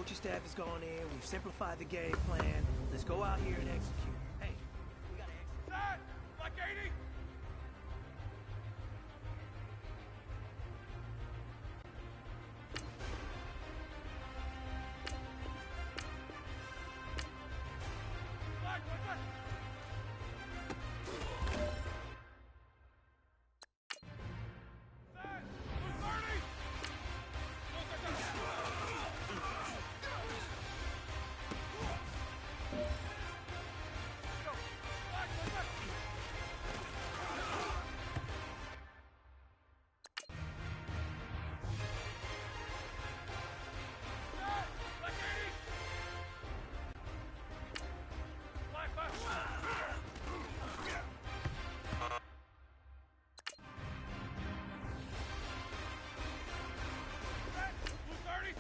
coaching staff has gone in. We've simplified the game plan. Let's go out here and execute. Hey, we gotta execute. Set! Like 80! Black, what's that? Set! 230!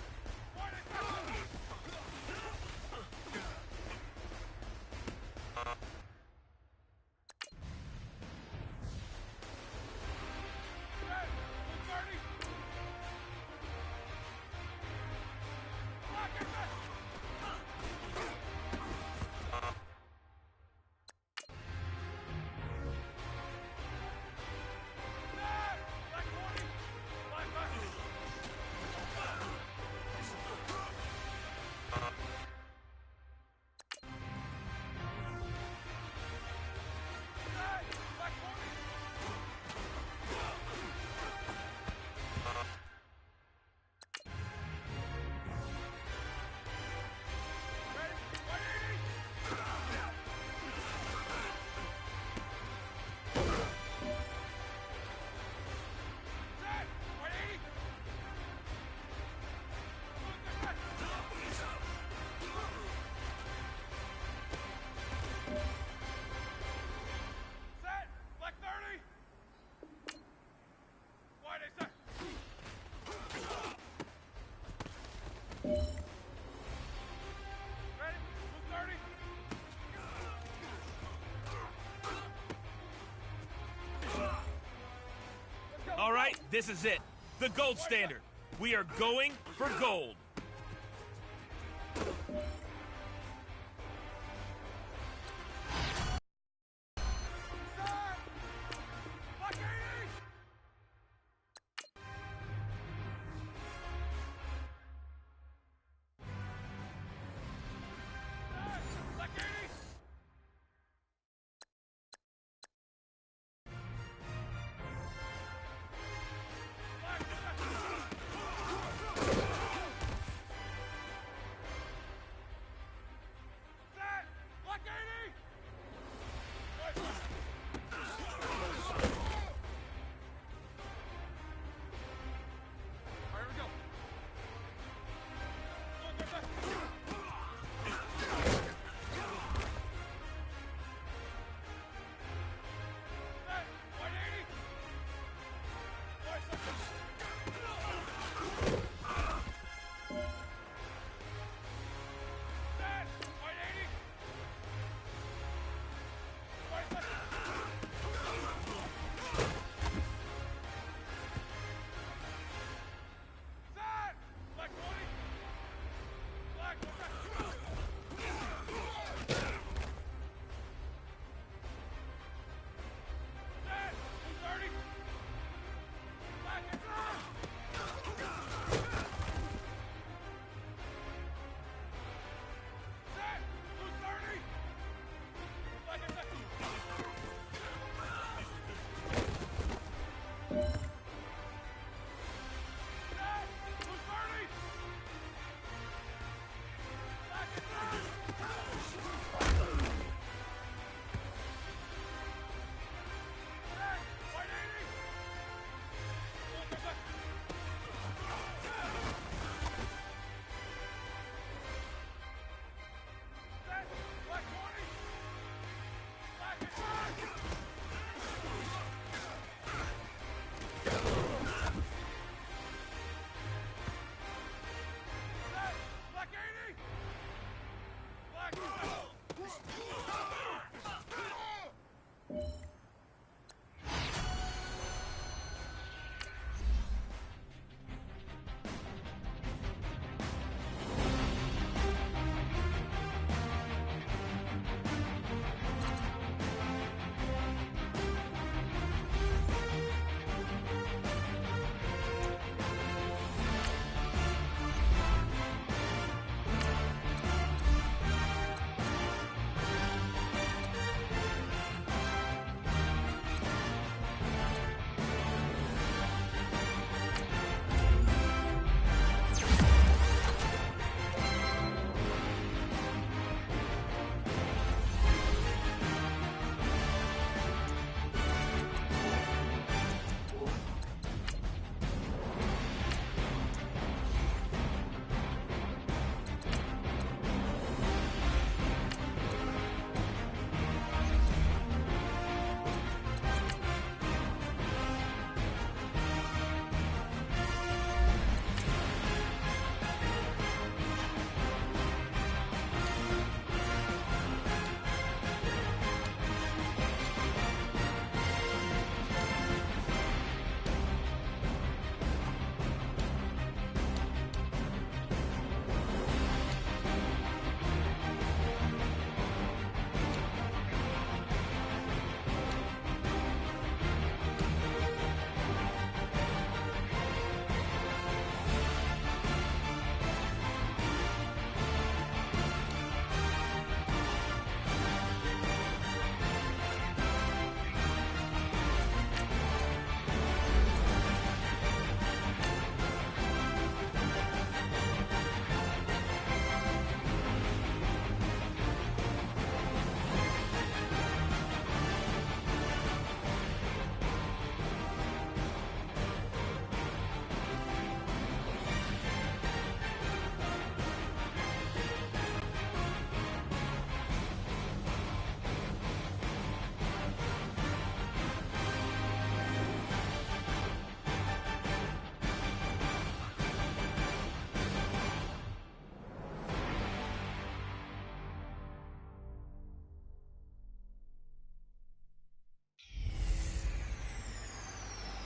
All right, this is it. The gold standard. We are going for gold.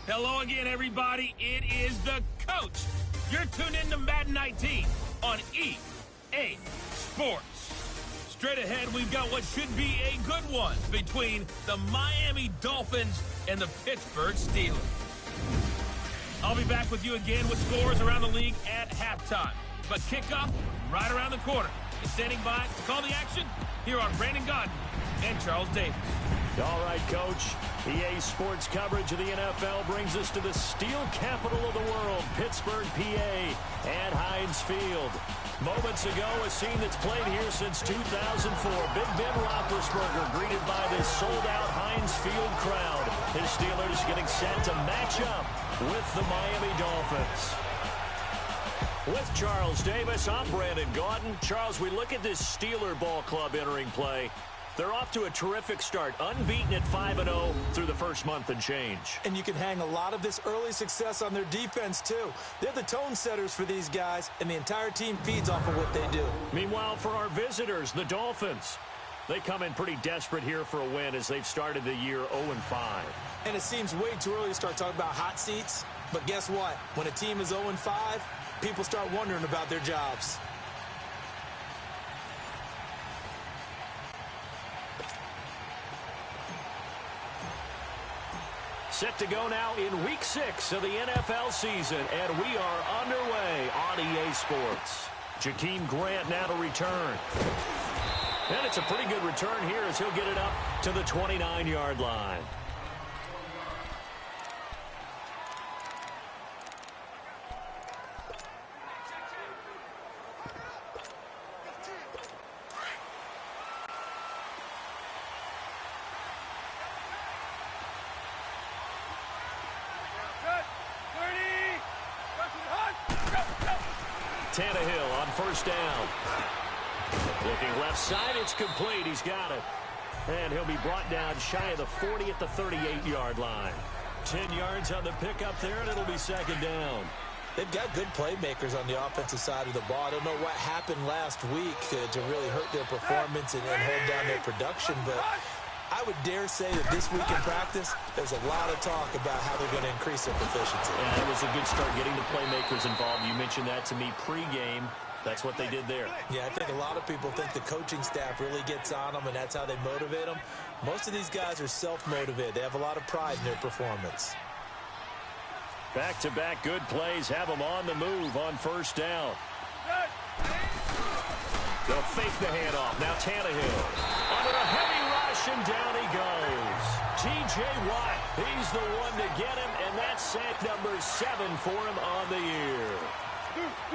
Hello again, everybody. It is the coach. You're tuned in to Madden 19 on EA Sports. Straight ahead, we've got what should be a good one between the Miami Dolphins and the Pittsburgh Steelers. I'll be back with you again with scores around the league at halftime. But kickoff right around the corner. And standing by to call the action, here are Brandon Godden and Charles Davis. All right, Coach. EA Sports coverage of the NFL brings us to the steel capital of the world, Pittsburgh, PA, at Heinz Field. Moments ago, a scene that's played here since 2004. Big Ben Roethlisberger greeted by this sold-out Heinz Field crowd. His Steelers getting set to match up with the Miami Dolphins. With Charles Davis, I'm Brandon Gaudin. Charles, we look at this Steeler ball club entering play. They're off to a terrific start, unbeaten at 5-0 through the first month and change. And you can hang a lot of this early success on their defense, too. They're the tone setters for these guys, and the entire team feeds off of what they do. Meanwhile, for our visitors, the Dolphins, they come in pretty desperate here for a win as they've started the year 0-5. And it seems way too early to start talking about hot seats. But guess what? When a team is 0-5, people start wondering about their jobs. Set to go now in Week 6 of the NFL season, and we are underway on EA Sports. Jakeem Grant now to return. And it's a pretty good return here as he'll get it up to the 29-yard line. Tannehill on first down. Looking left side, it's complete. He's got it. And he'll be brought down shy of the 40 at the 38-yard line. 10 yards on the pickup there, and it'll be second down. They've got good playmakers on the offensive side of the ball. I don't know what happened last week to really hurt their performance and hold down their production, but I would dare say that this week in practice, there's a lot of talk about how they're going to increase their proficiency. Yeah, it was a good start getting the playmakers involved. You mentioned that to me pregame. That's what they did there. Yeah, I think a lot of people think the coaching staff really gets on them, and that's how they motivate them. Most of these guys are self-motivated. They have a lot of pride in their performance. Back-to-back good plays have them on the move on first down. They'll fake the handoff. Now Tannehill. Under a heavy rush, and down he goes. T.J. Watt, he's the one to get him, and that's sack number 7 for him on the year.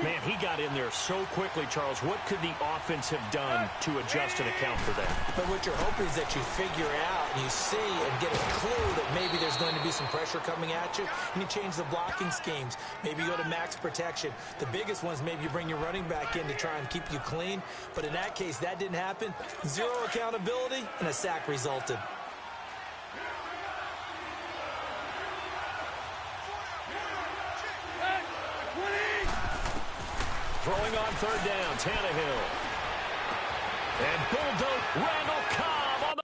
Man, he got in there so quickly, Charles. What could the offense have done to adjust and account for that? But what you're hoping is that you figure out and you see and get a clue that maybe there's going to be some pressure coming at you, and you change the blocking schemes. Maybe you go to max protection. The biggest one is maybe you bring your running back in to try and keep you clean. But in that case, that didn't happen. Zero accountability, and a sack resulted. Throwing on third down, Tannehill. And bulldoze Randall Cobb on the...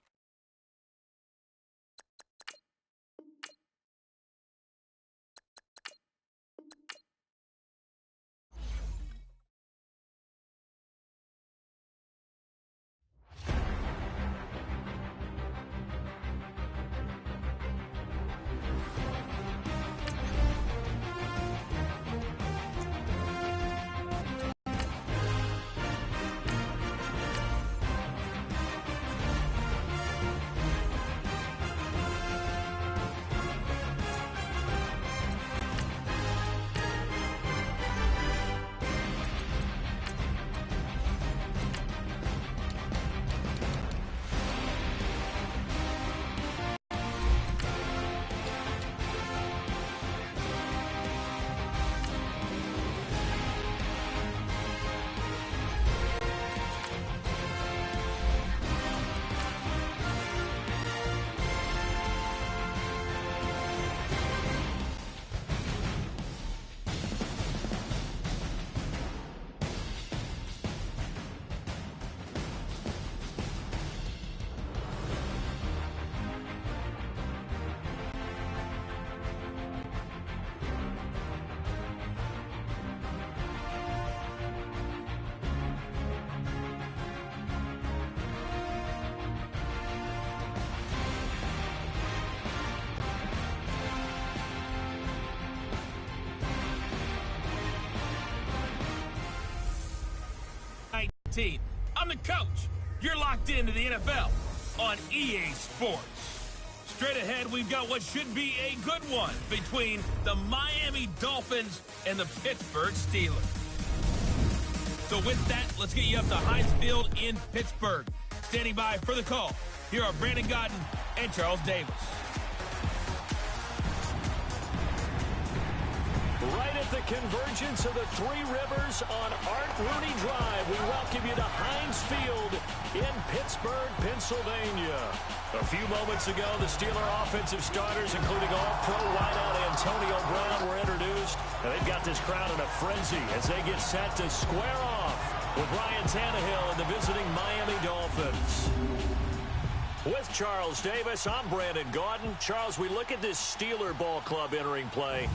19. I'm the coach. You're locked into the NFL on EA Sports. Straight ahead, we've got what should be a good one between the Miami Dolphins and the Pittsburgh Steelers. So with that, let's get you up to Heinz Field in Pittsburgh. Standing by for the call, here are Brandon Godden and Charles Davis. Right at the convergence of the Three Rivers on Art Rooney Drive, we welcome you to Heinz Field in Pittsburgh, Pennsylvania. A few moments ago, the Steeler offensive starters, including all-pro wideout Antonio Brown, were introduced. And they've got this crowd in a frenzy as they get set to square off with Ryan Tannehill and the visiting Miami Dolphins. With Charles Davis, I'm Brandon Gaudin. Charles, we look at this Steeler ball club entering play.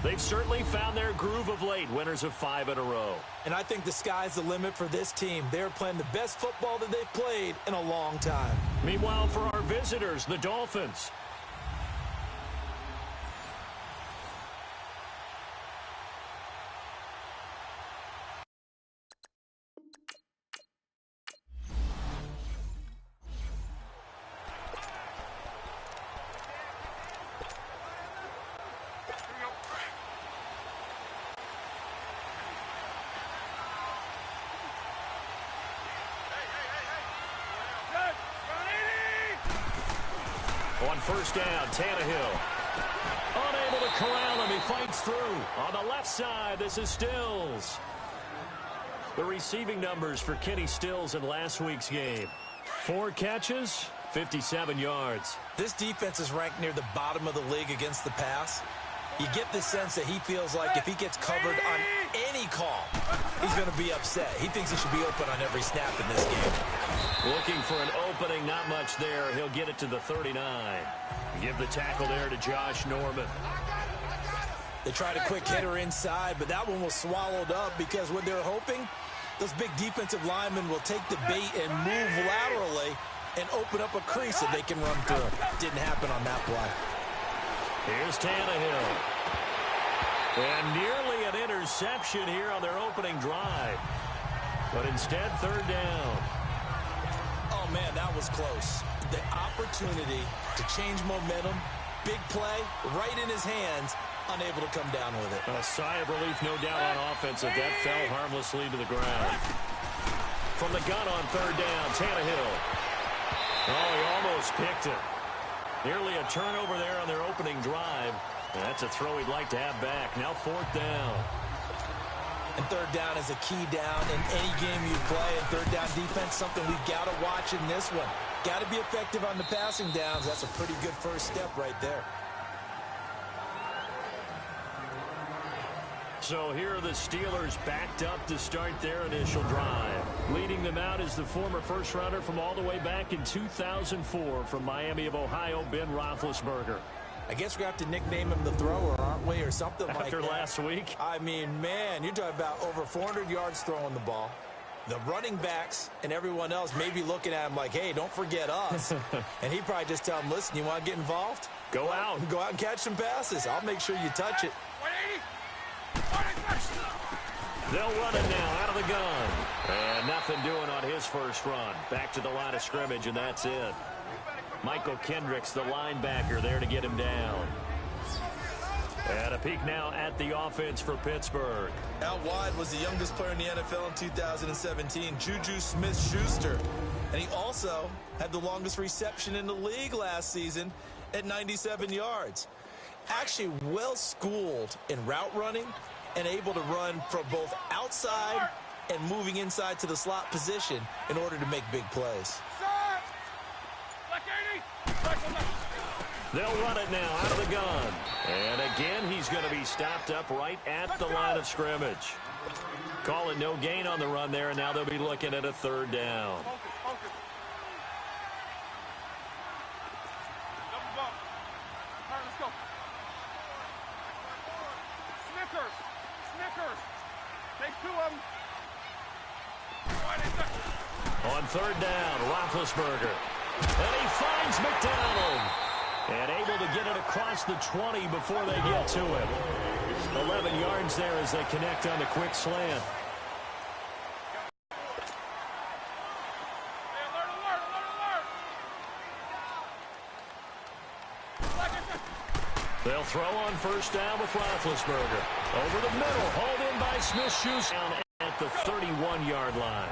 They've certainly found their groove of late, winners of 5 in a row. And I think the sky's the limit for this team. They're playing the best football that they've played in a long time. Meanwhile, for our visitors, the Dolphins. On first down, Tannehill. Unable to corral him. He fights through. On the left side, this is Stills. The receiving numbers for Kenny Stills in last week's game. 4 catches, 57 yards. This defense is ranked near the bottom of the league against the pass. You get the sense that he feels like if he gets covered on any call, he's going to be upset. He thinks he should be open on every snap in this game. Looking for an opening, not much there. He'll get it to the 39. Give the tackle there to Josh Norman. They tried a quick hitter inside, but that one was swallowed up because when they're hoping, those big defensive linemen will take the bait and move laterally and open up a crease that they can run through. Didn't happen on that play. Here's Tannehill. And nearly an interception here on their opening drive. But instead, third down. Oh, man, that was close. The opportunity to change momentum, big play, right in his hands, unable to come down with it. A sigh of relief, no doubt, on offense, that fell harmlessly to the ground. From the gun on third down, Tannehill. Oh, he almost picked it. Nearly a turnover there on their opening drive. And that's a throw he'd like to have back. Now fourth down. And third down is a key down in any game you play. And third down defense, something we've got to watch in this one. Got to be effective on the passing downs. That's a pretty good first step right there. So here are the Steelers backed up to start their initial drive. Leading them out is the former first-rounder from all the way back in 2004 from Miami of Ohio, Ben Roethlisberger. I guess we have to nickname him the thrower, aren't we, or something like that. After last week? I mean, man, you're talking about over 400 yards throwing the ball. The running backs and everyone else may be looking at him like, hey, don't forget us. And he'd probably just tell him, listen, you want to get involved? Go out. Go out and catch some passes. I'll make sure you touch it. 180. They'll run it now out of the gun. And nothing doing on his first run. Back to the line of scrimmage, and that's it. Michael Kendricks, the linebacker, there to get him down. And a peek now at the offense for Pittsburgh. Out wide was the youngest player in the NFL in 2017, Juju Smith-Schuster. And he also had the longest reception in the league last season at 97 yards. Actually well-schooled in route running and able to run from both outside and moving inside to the slot position in order to make big plays. They'll run it now out of the gun. And again, he's going to be stopped up right at the line of scrimmage. Call it no gain on the run there, and now they'll be looking at a third down. Focus. Double bump. All right, let's go. Snickers. Take 2 of them. On third down, Roethlisberger. And he finds McDonald. And able to get it across the 20 before they get to it. 11 yards there as they connect on the quick slant. They'll throw on first down with Roethlisberger. Over the middle, hauled in by Smith-Schuster down at the 31-yard line.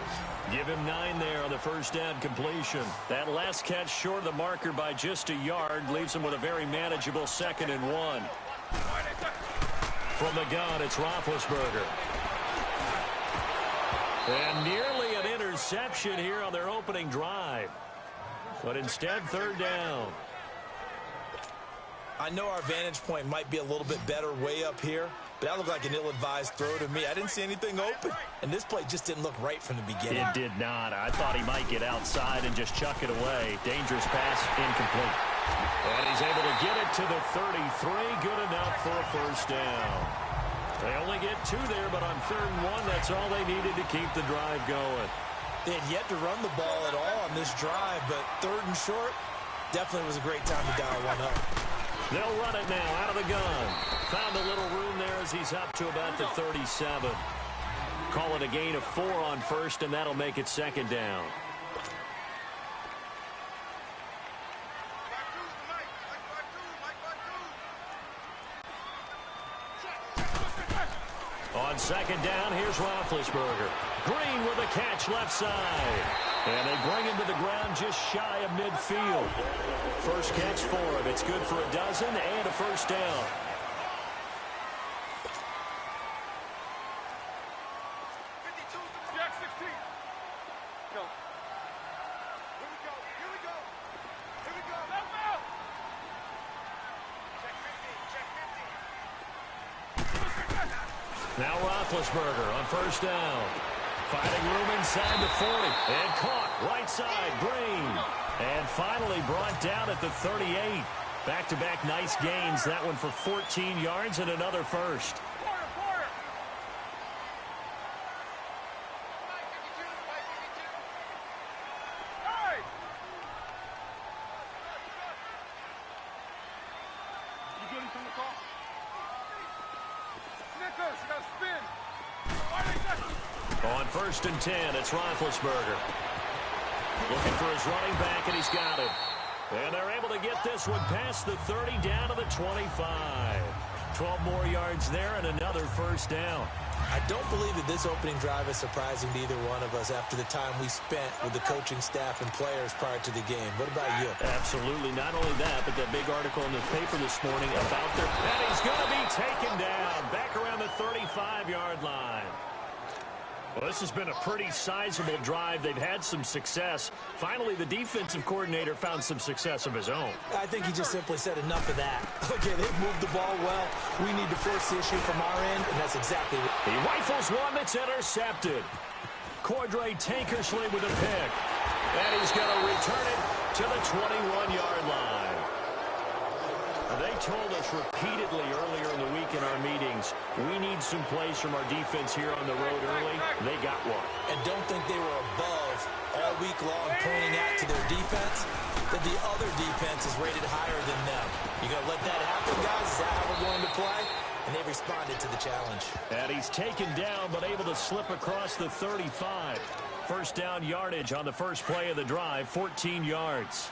Give him 9 there on the first down completion. That last catch short of the marker by just a yard leaves him with a very manageable 2nd and 1. From the gun, it's Roethlisberger. And nearly an interception here on their opening drive. But instead, 3rd down. I know our vantage point might be a little bit better way up here, but that looked like an ill-advised throw to me. I didn't see anything open, and this play just didn't look right from the beginning. It did not. I thought he might get outside and just chuck it away. Dangerous pass, incomplete. And he's able to get it to the 33. Good enough for a first down. They only get 2 there, but on 3rd and 1, that's all they needed to keep the drive going. They had yet to run the ball at all on this drive, but 3rd and short definitely was a great time to dial one up. They'll run it now out of the gun. Found a little room there as he's up to about the 37. Call it a gain of 4 on first, and that'll make it 2nd down. On 2nd down, here's Roethlisberger. Green with a catch left side. And they bring him to the ground just shy of midfield. First catch for him. It's good for a dozen and a first down. Jack 16. Go. Here we go. Here we go. Here we go. Left out. Check 15. Check 15. Now Roethlisberger on first down. Finding room inside the 40. And caught right side, Green. And finally brought down at the 38. Back-to-back nice gains. That one for 14 yards and another first. On 1st and 10, it's Roethlisberger. Looking for his running back, and he's got it. And they're able to get this one past the 30 down to the 25. 12 more yards there and another first down. I don't believe that this opening drive is surprising to either one of us after the time we spent with the coaching staff and players prior to the game. What about you? Absolutely. Not only that, but that big article in the paper this morning about their... And he's going to be taken down back around the 35-yard line. Well, this has been a pretty sizable drive. They've had some success. Finally, the defensive coordinator found some success of his own. I think he just simply said enough of that. Okay, they've moved the ball well. We need to force the issue from our end, and that's exactly what... He rifles one that's intercepted. Cordray Tankersley with a pick. And he's going to return it to the 21-yard line. They told us repeatedly earlier in the week in our meetings, we need some plays from our defense here on the road early. They got one. And don't think they were above all week long pointing out to their defense that the other defense is rated higher than them. You going to let that happen, guys? Is that how we're going to play? And they responded to the challenge. And he's taken down but able to slip across the 35. First down yardage on the first play of the drive, 14 yards.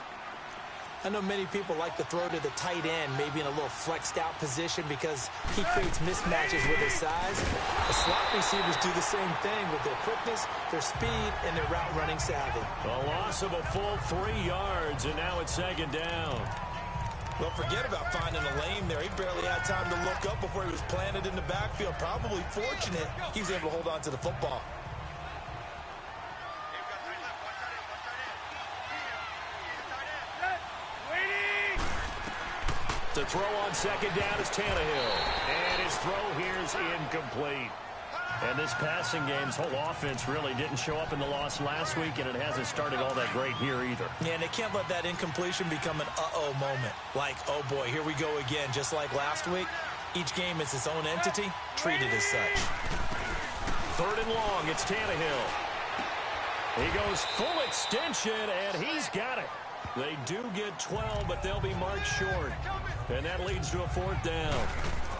I know many people like to throw to the tight end, maybe in a little flexed out position because he creates mismatches with his size. The slot receivers do the same thing with their quickness, their speed, and their route running savvy. A loss of a full 3 yards, and now it's 2nd down. Well, forget about finding a lane there. He barely had time to look up before he was planted in the backfield. Probably fortunate he was able to hold on to the football. To throw on 2nd down is Tannehill. And his throw here is incomplete. And this passing game's whole offense really didn't show up in the loss last week, and it hasn't started all that great here either. Yeah, and they can't let that incompletion become an uh-oh moment. Like, oh boy, here we go again. Just like last week, each game is its own entity, treated as such. 3rd and long, it's Tannehill. He goes full extension, and he's got it. They do get 12, but they'll be marked short. And that leads to a 4th down.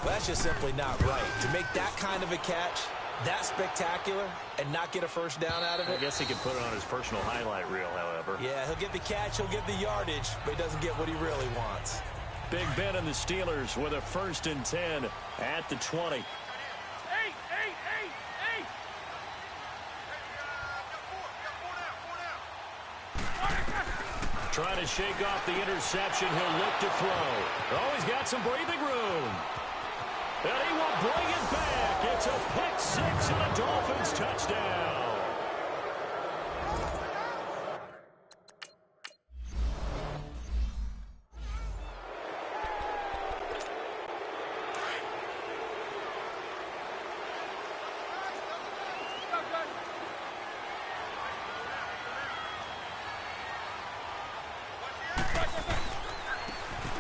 Well, that's just simply not right. To make that kind of a catch, that spectacular, and not get a first down out of it. I guess he could put it on his personal highlight reel, however. Yeah, he'll get the catch, he'll get the yardage, but he doesn't get what he really wants. Big Ben and the Steelers with a 1st and 10 at the 20. Trying to shake off the interception. He'll look to throw. Oh, he's got some breathing room. And he will bring it back. It's a pick 6 and a Dolphins touchdown.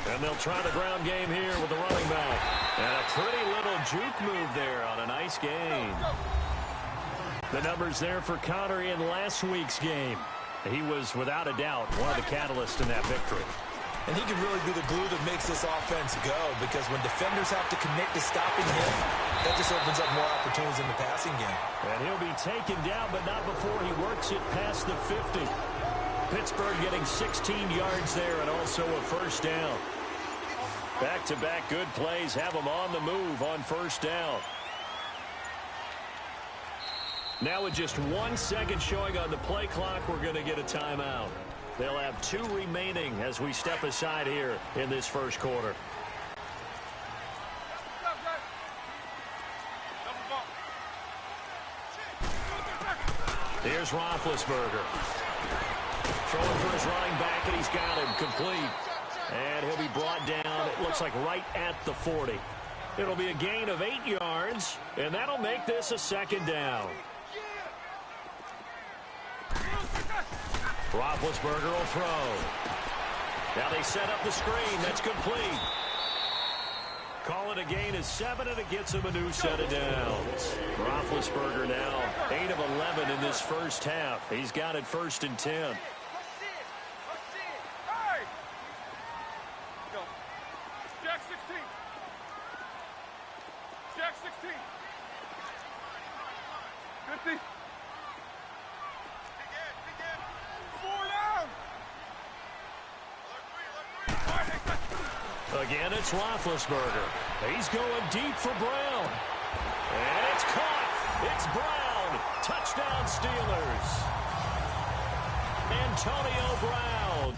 And they'll try the ground game here with the running back. And a pretty little juke move there on a nice gain. The numbers there for Connor in last week's game. He was, without a doubt, one of the catalysts in that victory. And he can really be the glue that makes this offense go, because when defenders have to commit to stopping him, that just opens up more opportunities in the passing game. And he'll be taken down, but not before he works it past the 50. Pittsburgh getting 16 yards there and also a 1st down. Back-to-back good plays have them on the move on 1st down. Now with just 1 second showing on the play clock, we're going to get a timeout. They'll have 2 remaining as we step aside here in this 1st quarter. Here's Roethlisberger. Throwing for his running back, and he's got him complete. And he'll be brought down, it looks like right at the 40. It'll be a gain of 8 yards, and that'll make this a 2nd down. Roethlisberger will throw. Now they set up the screen. That's complete. Call it a gain of 7, and it gets him a new set of downs. Roethlisberger now 8 of 11 in this 1st half. He's got it 1st and 10. Again, it's Roethlisberger. He's going deep for Brown. And it's caught. It's Brown. Touchdown, Steelers. Antonio Brown.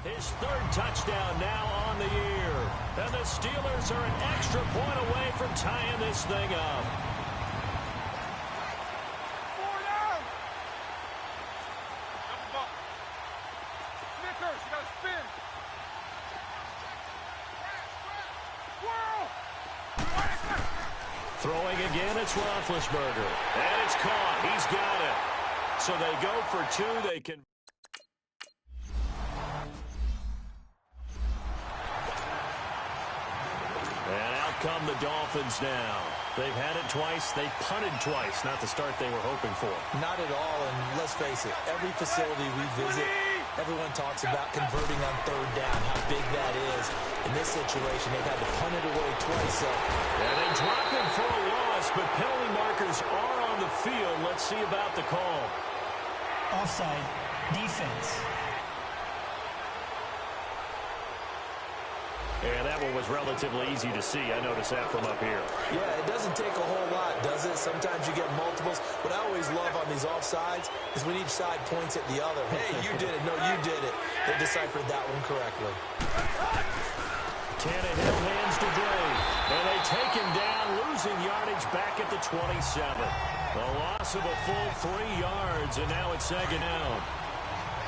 His 3rd touchdown now on the year. And the Steelers are an extra point away from tying this thing up. 4 down. Snickers, you got to spin. Throwing again, it's Roethlisberger. And it's caught. He's got it. So they go for 2. They can... And out come the Dolphins now. They've had it twice. They've punted twice. Not the start they were hoping for. Not at all, and let's face it, every facility we visit, everyone talks about converting on 3rd down, how big that is. In this situation, they've had to punt it away twice. And they drop him for a loss, but penalty markers are on the field. Let's see about the call. Offside, defense. And that one was relatively easy to see. I noticed that from up here. Yeah, it doesn't take a whole lot, does it? Sometimes you get multiples. What I always love on these offsides is when each side points at the other. Hey, you did it. No, you did it. They deciphered that one correctly. Tannehill hands to Dre. And they take him down, losing yardage back at the 27. A loss of a full 3 yards, and now it's 2nd down.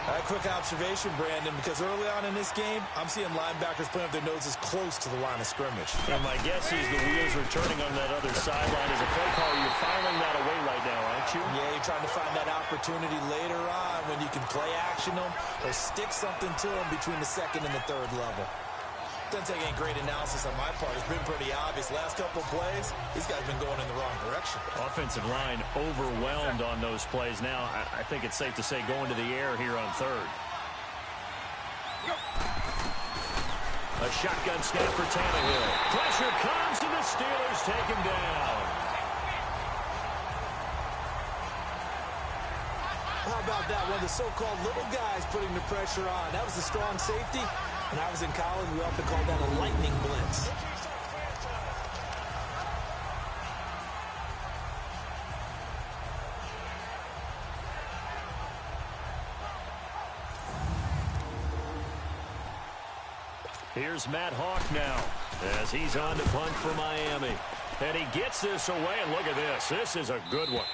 A quick observation, Brandon, because early on in this game, I'm seeing linebackers putting up their noses close to the line of scrimmage. And my guess is the wheels are turning on that other sideline. As a play caller, you're filing that away right now, aren't you? Yeah, you're trying to find that opportunity later on when you can play action them or stick something to them between the 2nd and the 3rd level. Doesn't take any great analysis on my part. It's been pretty obvious. Last couple plays, these guys have been going in the wrong direction. Offensive line overwhelmed on those plays. Now, I think it's safe to say going to the air here on third. A shotgun snap for Tannehill. Pressure comes, and the Steelers take him down. How about that? One of the so-called little guys putting the pressure on. That was a strong safety. When I was in college, we often called that a lightning blitz. Here's Matt Hawk now as he's on to punt for Miami. And he gets this away, and look at this. This is a good one.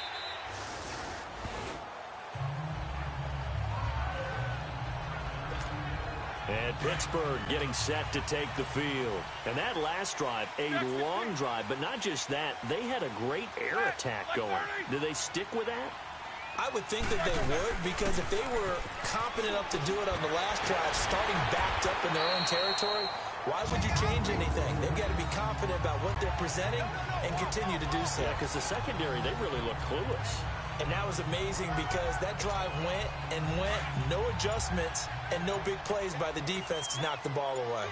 And Pittsburgh getting set to take the field. And that last drive, a long drive, but not just that. They had a great air attack going. Do they stick with that? I would think that they would, because if they were competent enough to do it on the last drive, starting backed up in their own territory, why would you change anything? They've got to be confident about what they're presenting and continue to do so. Yeah, because the secondary, they really look clueless. And that was amazing because that drive went and went, no adjustments, and no big plays by the defense to knock the ball away.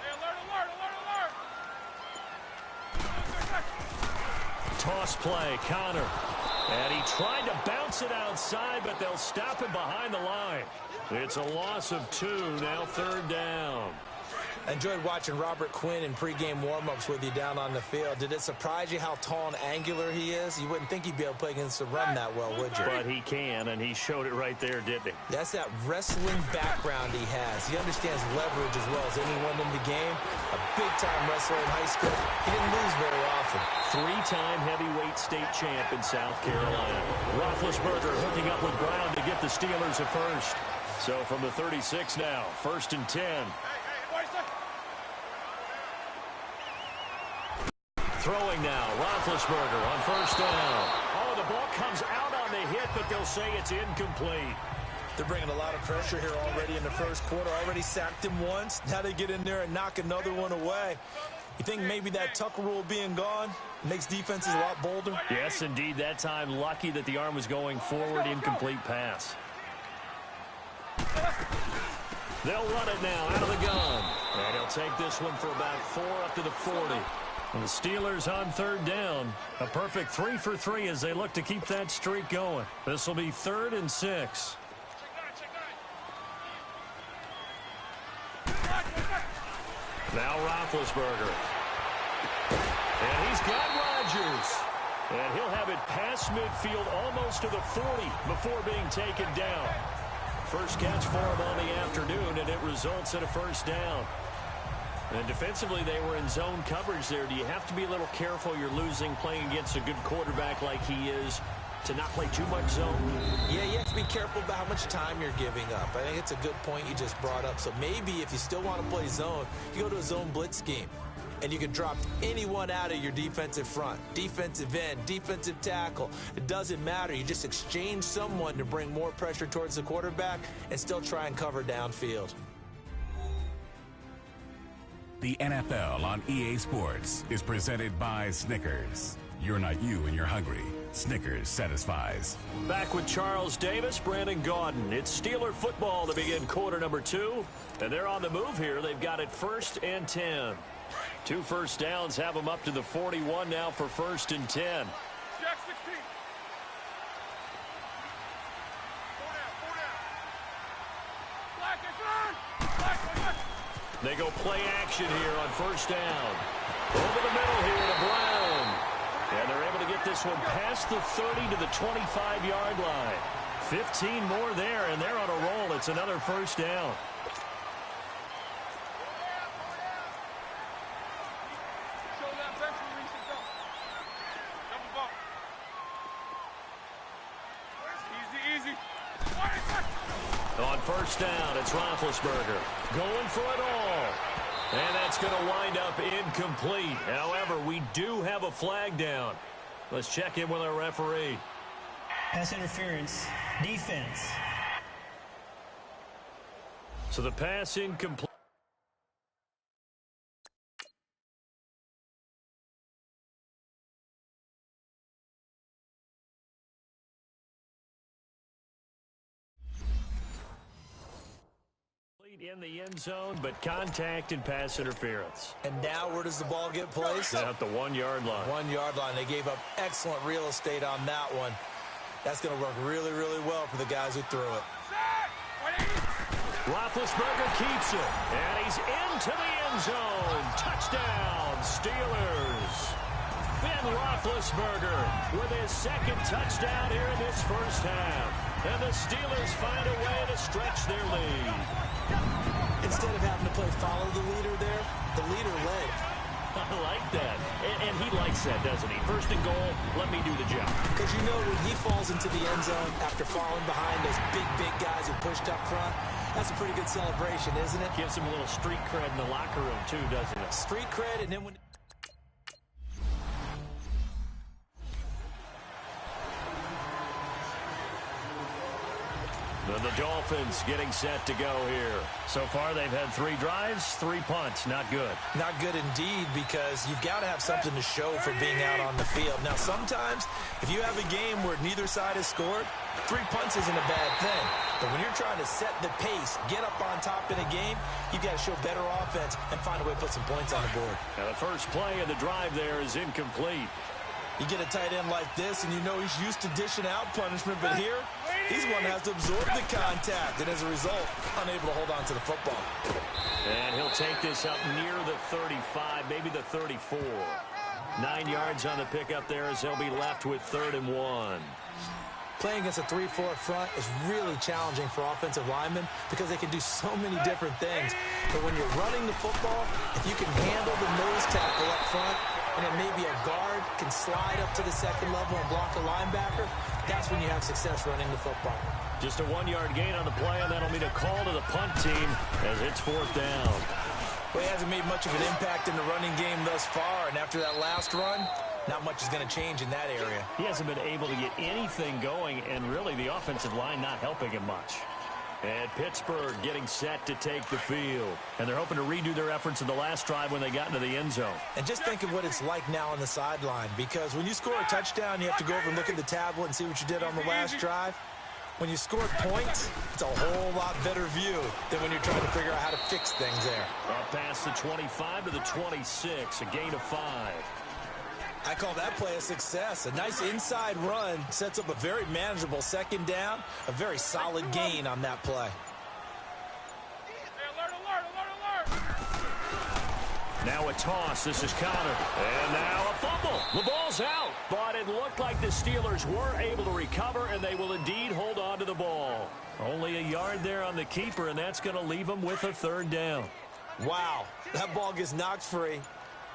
Hey, alert! Toss play, Connor. And he tried to bounce it outside, but they'll stop him behind the line. It's a loss of 2, now third down. I enjoyed watching Robert Quinn in pregame warm-ups with you down on the field. Did it surprise you how tall and angular he is? You wouldn't think he'd be able to play against the run that well, would you? But he can, and he showed it right there, didn't he? That's that wrestling background he has. He understands leverage as well as anyone in the game. A big-time wrestler in high school. He didn't lose very often. 3-time heavyweight state champ in South Carolina. Roethlisberger hooking up with Brown to get the Steelers a first. So from the 36 now, 1st and 10. Throwing now, Roethlisberger on 1st down. Oh, the ball comes out on the hit, but they'll say it's incomplete. They're bringing a lot of pressure here already in the first quarter. Already sacked him once. Now they get in there and knock another one away. You think maybe that Tucker rule being gone makes defenses a lot bolder? Yes, indeed. That time, lucky that the arm was going forward, incomplete pass. They'll run it now out of the gun. And he'll take this one for about 4 up to the 40. And the Steelers on 3rd down. A perfect 3 for 3 as they look to keep that streak going. This will be 3rd and 6. Now Roethlisberger. And he's got Rodgers. And he'll have it past midfield almost to the 40 before being taken down. First catch for him on the afternoon, and it results in a 1st down. And defensively, they were in zone coverage there. Do you have to be a little careful you're losing playing against a good quarterback like he is to not play too much zone? Yeah, you have to be careful about how much time you're giving up. I think it's a good point you just brought up. So maybe if you still want to play zone, you go to a zone blitz scheme. And you can drop anyone out of your defensive front. Defensive end, defensive tackle. It doesn't matter. You just exchange someone to bring more pressure towards the quarterback and still try and cover downfield. The NFL on EA Sports is presented by Snickers. You're not you and you're hungry. Snickers satisfies. Back with Charles Davis, Brandon Gaudin. It's Steeler football to begin quarter number 2. And they're on the move here. They've got it 1st and 10. 2 first downs have them up to the 41 now for 1st and 10. Jack 16. 4 down. They go play action here on 1st down. Over the middle here to Brown. And they're able to get this one past the 30 to the 25-yard line. 15 more there, and they're on a roll. It's another 1st down. On 1st down, it's Roethlisberger going for it all. And that's going to wind up incomplete. However, we do have a flag down. Let's check in with our referee. Pass interference. Defense. So the pass incomplete. in the end zone, but contact and pass interference. And now where does the ball get placed? At the 1-yard line. 1-yard line. They gave up excellent real estate on that one. That's going to work really, really well for the guys who threw it. Roethlisberger keeps it, and he's into the end zone. Touchdown, Steelers. Ben Roethlisberger with his second touchdown here in this first half. And the Steelers find a way to stretch their lead. Instead of having to play follow the leader there, the leader led. I like that. And he likes that, doesn't he? First and goal, let me do the job. Because you know when he falls into the end zone after falling behind those big guys who pushed up front, that's a pretty good celebration, isn't it? Gives him a little street cred in the locker room, too, doesn't it? Street cred, and then when... And the Dolphins getting set to go here. So far, they've had 3 drives, 3 punts. Not good. Not good indeed, because you've got to have something to show for being out on the field. Now, sometimes, if you have a game where neither side has scored, 3 punts isn't a bad thing. But when you're trying to set the pace, get up on top in a game, you've got to show better offense and find a way to put some points on the board. Now, the first play of the drive there is incomplete. You get a tight end like this, and you know he's used to dishing out punishment, but here, he's one that has to absorb the contact, and as a result, unable to hold on to the football. And he'll take this up near the 35, maybe the 34. 9 yards on the pickup there as they'll be left with 3rd and 1. Playing against a 3-4 front is really challenging for offensive linemen because they can do so many different things. But when you're running the football, if you can handle the nose tackle up front, and then maybe a guard can slide up to the second level and block a linebacker, that's when you have success running the football. Just a 1-yard gain on the play, and that'll mean a call to the punt team as it's 4th down. Well, he hasn't made much of an impact in the running game thus far, and after that last run, not much is going to change in that area. He hasn't been able to get anything going, and really the offensive line not helping him much. And Pittsburgh getting set to take the field. And they're hoping to redo their efforts in the last drive when they got into the end zone. And just think of what it's like now on the sideline, because when you score a touchdown, you have to go over and look at the tablet and see what you did on the last drive. When you score points, it's a whole lot better view than when you're trying to figure out how to fix things there. Up past the 25 to the 26, a gain of 5. I call that play a success. A nice inside run sets up a very manageable 2nd down, a very solid gain on that play. Now a toss. This is Connor. And now a fumble. The ball's out. But it looked like the Steelers were able to recover, and they will indeed hold on to the ball. Only a yard there on the keeper, and that's going to leave them with a 3rd down. Wow, that ball gets knocked free,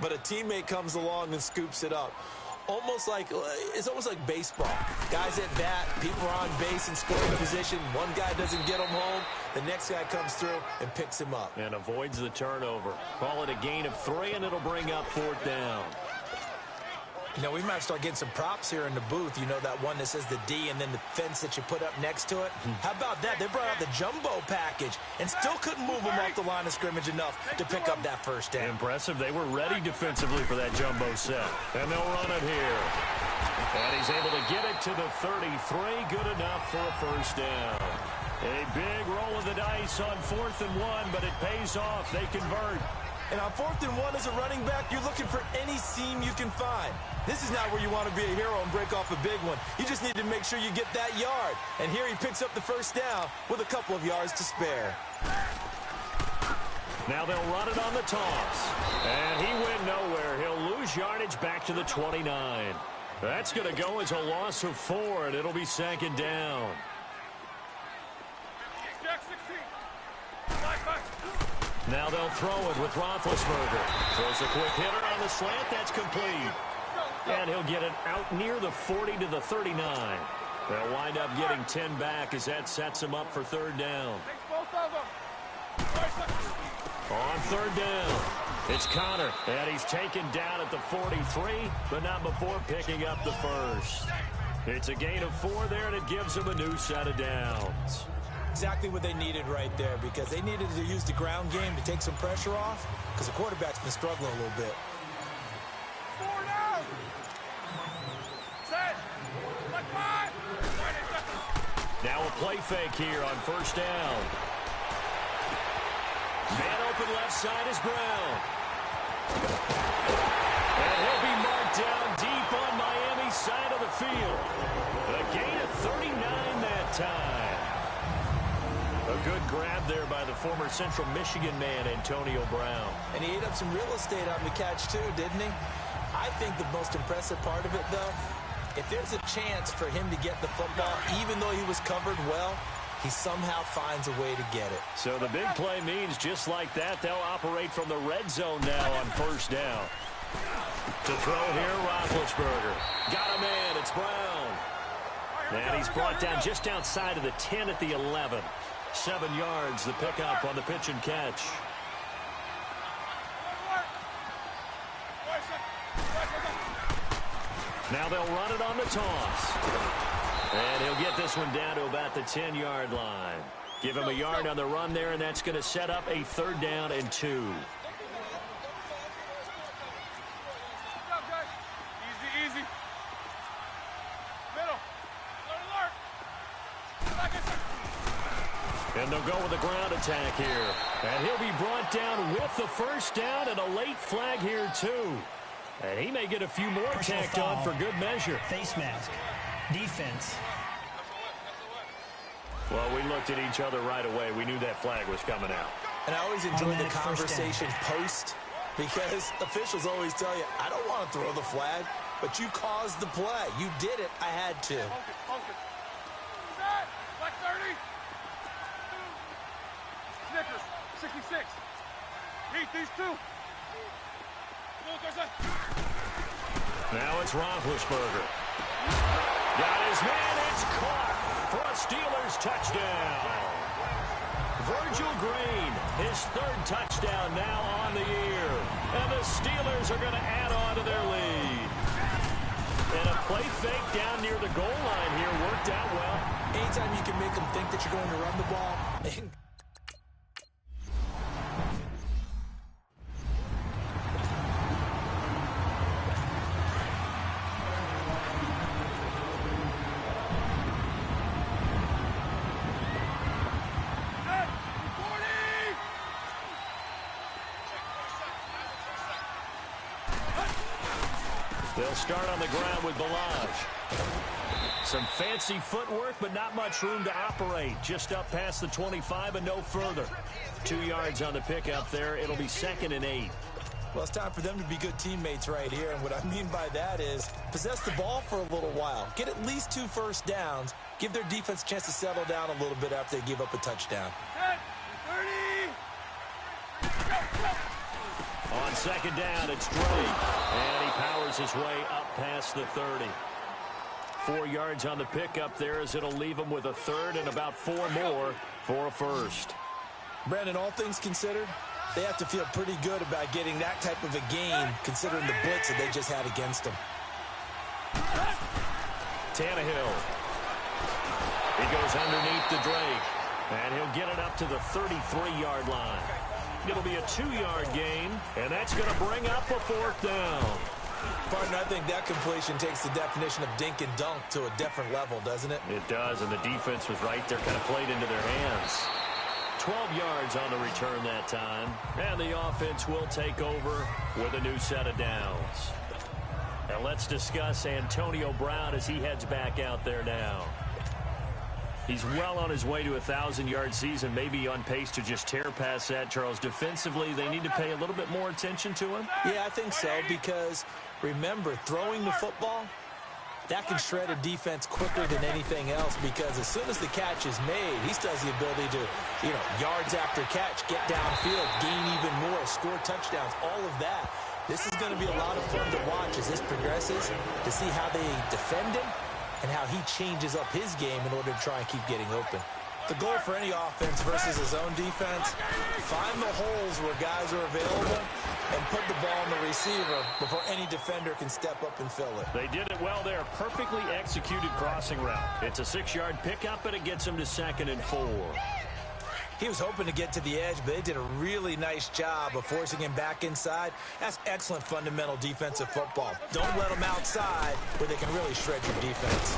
but a teammate comes along and scoops it up. It's almost like baseball. Guys at bat, people are on base in scoring position. One guy doesn't get him home. The next guy comes through and picks him up. And avoids the turnover. Call it a gain of 3, and it'll bring up 4th down. You know, we might start getting some props here in the booth. You know, that one that says the D and then the fence that you put up next to it? How about that? They brought out the jumbo package and still couldn't move them off the line of scrimmage enough to pick up that 1st down. Impressive. They were ready defensively for that jumbo set. And they'll run it here. And he's able to get it to the 33. Good enough for a 1st down. A big roll of the dice on 4th and 1, but it pays off. They convert. And on 4th and 1 as a running back, you're looking for any seam you can find. This is not where you want to be a hero and break off a big one. You just need to make sure you get that yard. And here he picks up the 1st down with a couple of yards to spare. Now they'll run it on the toss. And he went nowhere. He'll lose yardage back to the 29. That's going to go as a loss of 4, and it'll be 2nd down. Now they'll throw it with Roethlisberger. Throws a quick hitter on the slant. That's complete. And he'll get it out near the 40 to the 39. They'll wind up getting 10 back as that sets them up for 3rd down. On 3rd down, it's Connor. And he's taken down at the 43, but not before picking up the 1st. It's a gain of 4 there, and it gives them a new set of downs. Exactly what they needed right there, because they needed to use the ground game to take some pressure off, because the quarterback's been struggling a little bit. Now a play fake here on 1st down. open left side is Brown. And he'll be marked down deep on Miami's side of the field. A gain of 39 that time. A good grab there by the former Central Michigan man, Antonio Brown. And he ate up some real estate on the catch, too, didn't he? I think the most impressive part of it, though, if there's a chance for him to get the football, even though he was covered well, he somehow finds a way to get it. So the big play means just like that, they'll operate from the red zone now on first down. To throw here, Roethlisberger. Got a man, it's Brown. And he's brought down just outside of the 10 at the 11. 7 yards, the pickup on the pitch and catch. Now they'll run it on the toss. And he'll get this one down to about the 10-yard line. Give him a yard on the run there, and that's going to set up a 3rd down and 2. Easy. Middle. And they'll go with a ground attack here. And he'll be brought down with the 1st down and a late flag here, too. And he may get a few more tacked on for good measure. Face mask. Defense. Well, we looked at each other right away. We knew that flag was coming out. And I always enjoy the conversation post, because officials always tell you, I don't want to throw the flag, but you caused the play. You did it. I had to. Focus. Black 30. Snickers, 66. Eat these 2. Now it's Roethlisberger. Got his man. It's caught for a Steelers touchdown. Virgil Green, his 3rd touchdown now on the year. And the Steelers are going to add on to their lead. And a play fake down near the goal line here worked out well. Anytime you can make them think that you're going to run the ball. They'll start on the ground with Balaj. Some fancy footwork, but not much room to operate. Just up past the 25 and no further. 2 yards on the pickup there. It'll be 2nd and 8. Well, it's time for them to be good teammates right here. And what I mean by that is possess the ball for a little while. Get at least 2 first downs. Give their defense a chance to settle down a little bit after they give up a touchdown. 30. On 2nd down, it's Drake. And he powers his way up past the 30. 4 yards on the pickup there as it'll leave him with a 3rd and about 4 more for a 1st. Brandon, all things considered, they have to feel pretty good about getting that type of a gain considering the blitz that they just had against them. Tannehill. He goes underneath to Drake. And he'll get it up to the 33-yard line. It'll be a 2-yard gain, and that's going to bring up a 4th down. Pardon, I think that completion takes the definition of dink and dunk to a different level, doesn't it? It does, and the defense was right there, kind of played into their hands. 12 yards on the return that time, and the offense will take over with a new set of downs. Now let's discuss Antonio Brown as he heads back out there now. He's well on his way to a 1,000-yard season, maybe on pace to just tear past that, Charles. Defensively, they need to pay a little bit more attention to him? Yeah, I think so, because remember, throwing the football, that can shred a defense quicker than anything else, because as soon as the catch is made, he still has the ability to, yards after catch, get downfield, gain even more, score touchdowns, all of that. This is going to be a lot of fun to watch as this progresses, to see how they defend him and how he changes up his game in order to try and keep getting open. The goal for any offense versus his own defense, find the holes where guys are available and put the ball on the receiver before any defender can step up and fill it. They did it well there. Perfectly executed crossing route. It's a 6-yard pickup, and it gets him to 2nd and 4. He was hoping to get to the edge, but they did a really nice job of forcing him back inside. That's excellent fundamental defensive football. Don't let them outside where they can really shred your defense.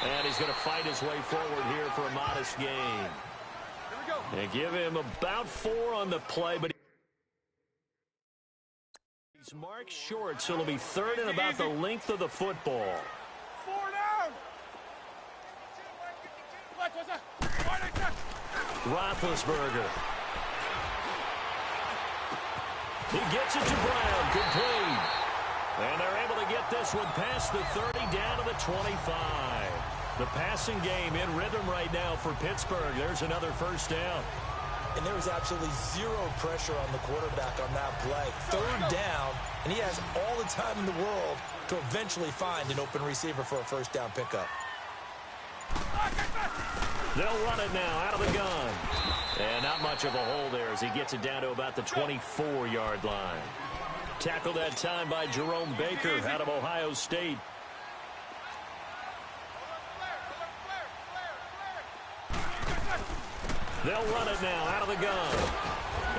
And he's going to fight his way forward here for a modest gain. Here we go. They give him about 4 on the play, but he's marked short, so it'll be 3rd and about the length of the football. 4 down. Roethlisberger. He gets it to Brown. Complete. And they're able to get this one past the 30 down to the 25. The passing game in rhythm right now for Pittsburgh. There's another first down. And there was absolutely zero pressure on the quarterback on that play. 3rd down, and he has all the time in the world to eventually find an open receiver for a first down pickup. They'll run it now out of the gun. And not much of a hole there as he gets it down to about the 24-yard line. Tackled that time by Jerome Baker out of Ohio State. They'll run it now out of the gun.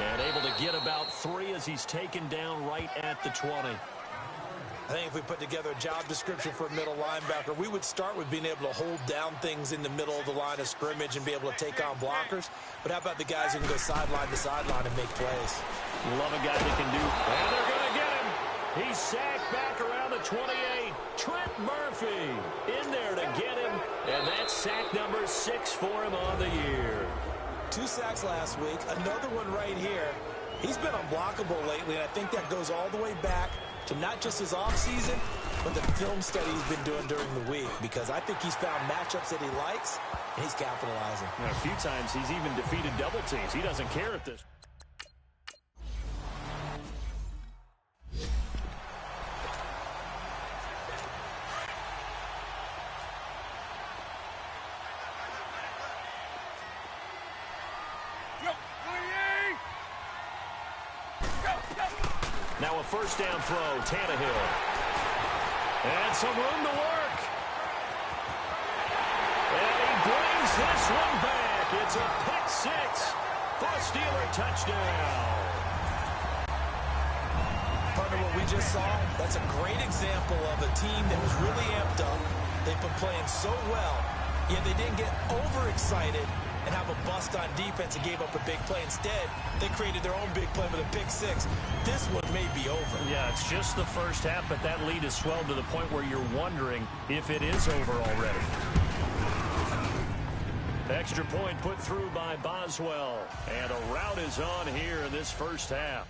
And able to get about 3 as he's taken down right at the 20. I think if we put together a job description for a middle linebacker, we would start with being able to hold down things in the middle of the line of scrimmage and be able to take on blockers. But how about the guys who can go sideline to sideline and make plays? Love a guy that can do. And they're going to get him. He's sacked back around the 28. Trent Murphy in there to get him. And that's sack number 6 for him on the year. 2 sacks last week, another one right here. He's been unblockable lately, and I think that goes all the way back to not just his offseason, but the film study he's been doing during the week, because I think he's found matchups that he likes, and he's capitalizing. And a few times he's even defeated double teams. He doesn't care at this. Now a first down throw, Tannehill. And some room to work. And he brings this one back. It's a pick 6 for a Steeler touchdown. Partner, what we just saw, that's a great example of a team that was really amped up. They've been playing so well, yet they didn't get overexcited and have a bust on defense and gave up a big play. Instead, they created their own big play with a pick 6. This one may be over. Yeah, it's just the first half, but that lead has swelled to the point where you're wondering if it is over already. Extra point put through by Boswell. And a rout is on here in this first half.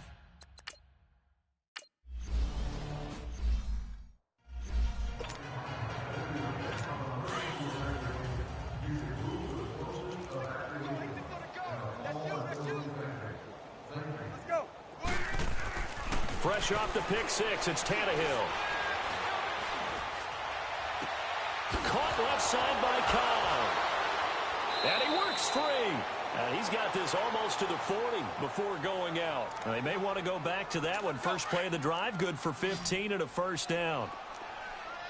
Fresh off the pick 6, it's Tannehill. Caught left side by Cobb. And he works free. And he's got this almost to the 40 before going out. And they may want to go back to that one. First play of the drive, good for 15 and a first down.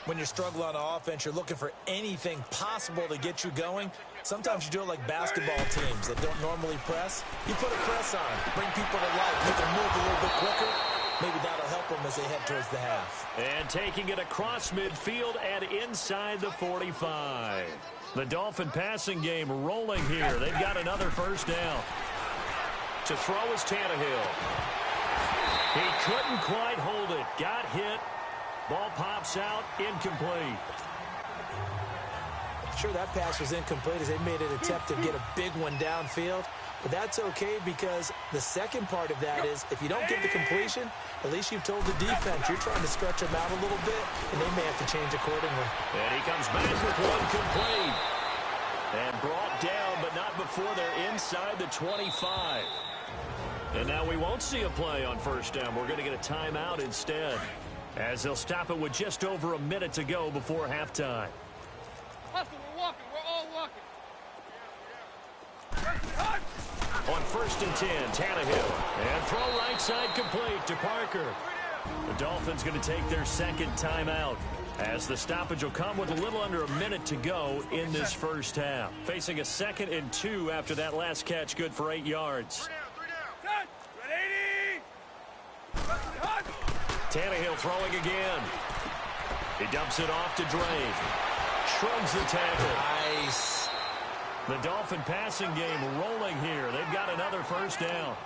When you're struggling on offense, you're looking for anything possible to get you going. Sometimes you do it like basketball teams that don't normally press. You put a press on, bring people to life, make them move a little bit quicker. Maybe that'll help them as they head towards the half. And taking it across midfield and inside the 45. The Dolphin passing game rolling here. They've got another first down. To throw is Tannehill. He couldn't quite hold it. Got hit. Ball pops out. Incomplete. Sure, that pass was incomplete as they made an attempt to get a big one downfield. But that's okay because the second part of that is if you don't get the completion, at least you've told the defense you're trying to stretch them out a little bit, and they may have to change accordingly. And he comes back with one complete. And brought down, but not before they're inside the 25. And now we won't see a play on first down. We're going to get a timeout instead, as they'll stop it with just over a minute to go before halftime. Hustle, we're walking. We're all walking. On first and 10, Tannehill. And throw right side complete to Parker. The Dolphins going to take their second timeout, as the stoppage will come with a little under a minute to go in this first half. Facing a 2nd and 2 after that last catch, good for 8 yards. 3 down. Tannehill throwing again. He dumps it off to Drake. Shrugs the tackle. Nice. The Dolphin passing game rolling here. They've got another first down.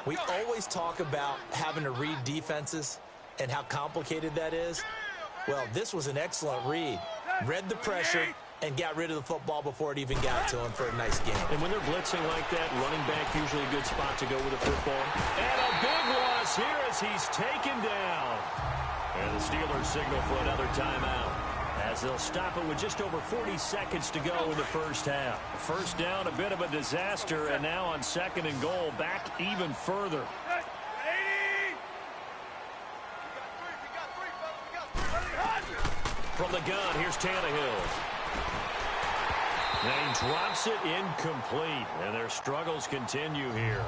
We always talk about having to read defenses and how complicated that is. Well, this was an excellent read. Read the pressure and got rid of the football before it even got to him for a nice game. And when they're blitzing like that, running back usually a good spot to go with the football. And a big loss here as he's taken down. And the Steelers signal for another timeout, as they'll stop it with just over 40 seconds to go in the first half. First down, a bit of a disaster, and now on 2nd and goal, back even further. From the gun, here's Tannehill. And he drops it incomplete, and their struggles continue here.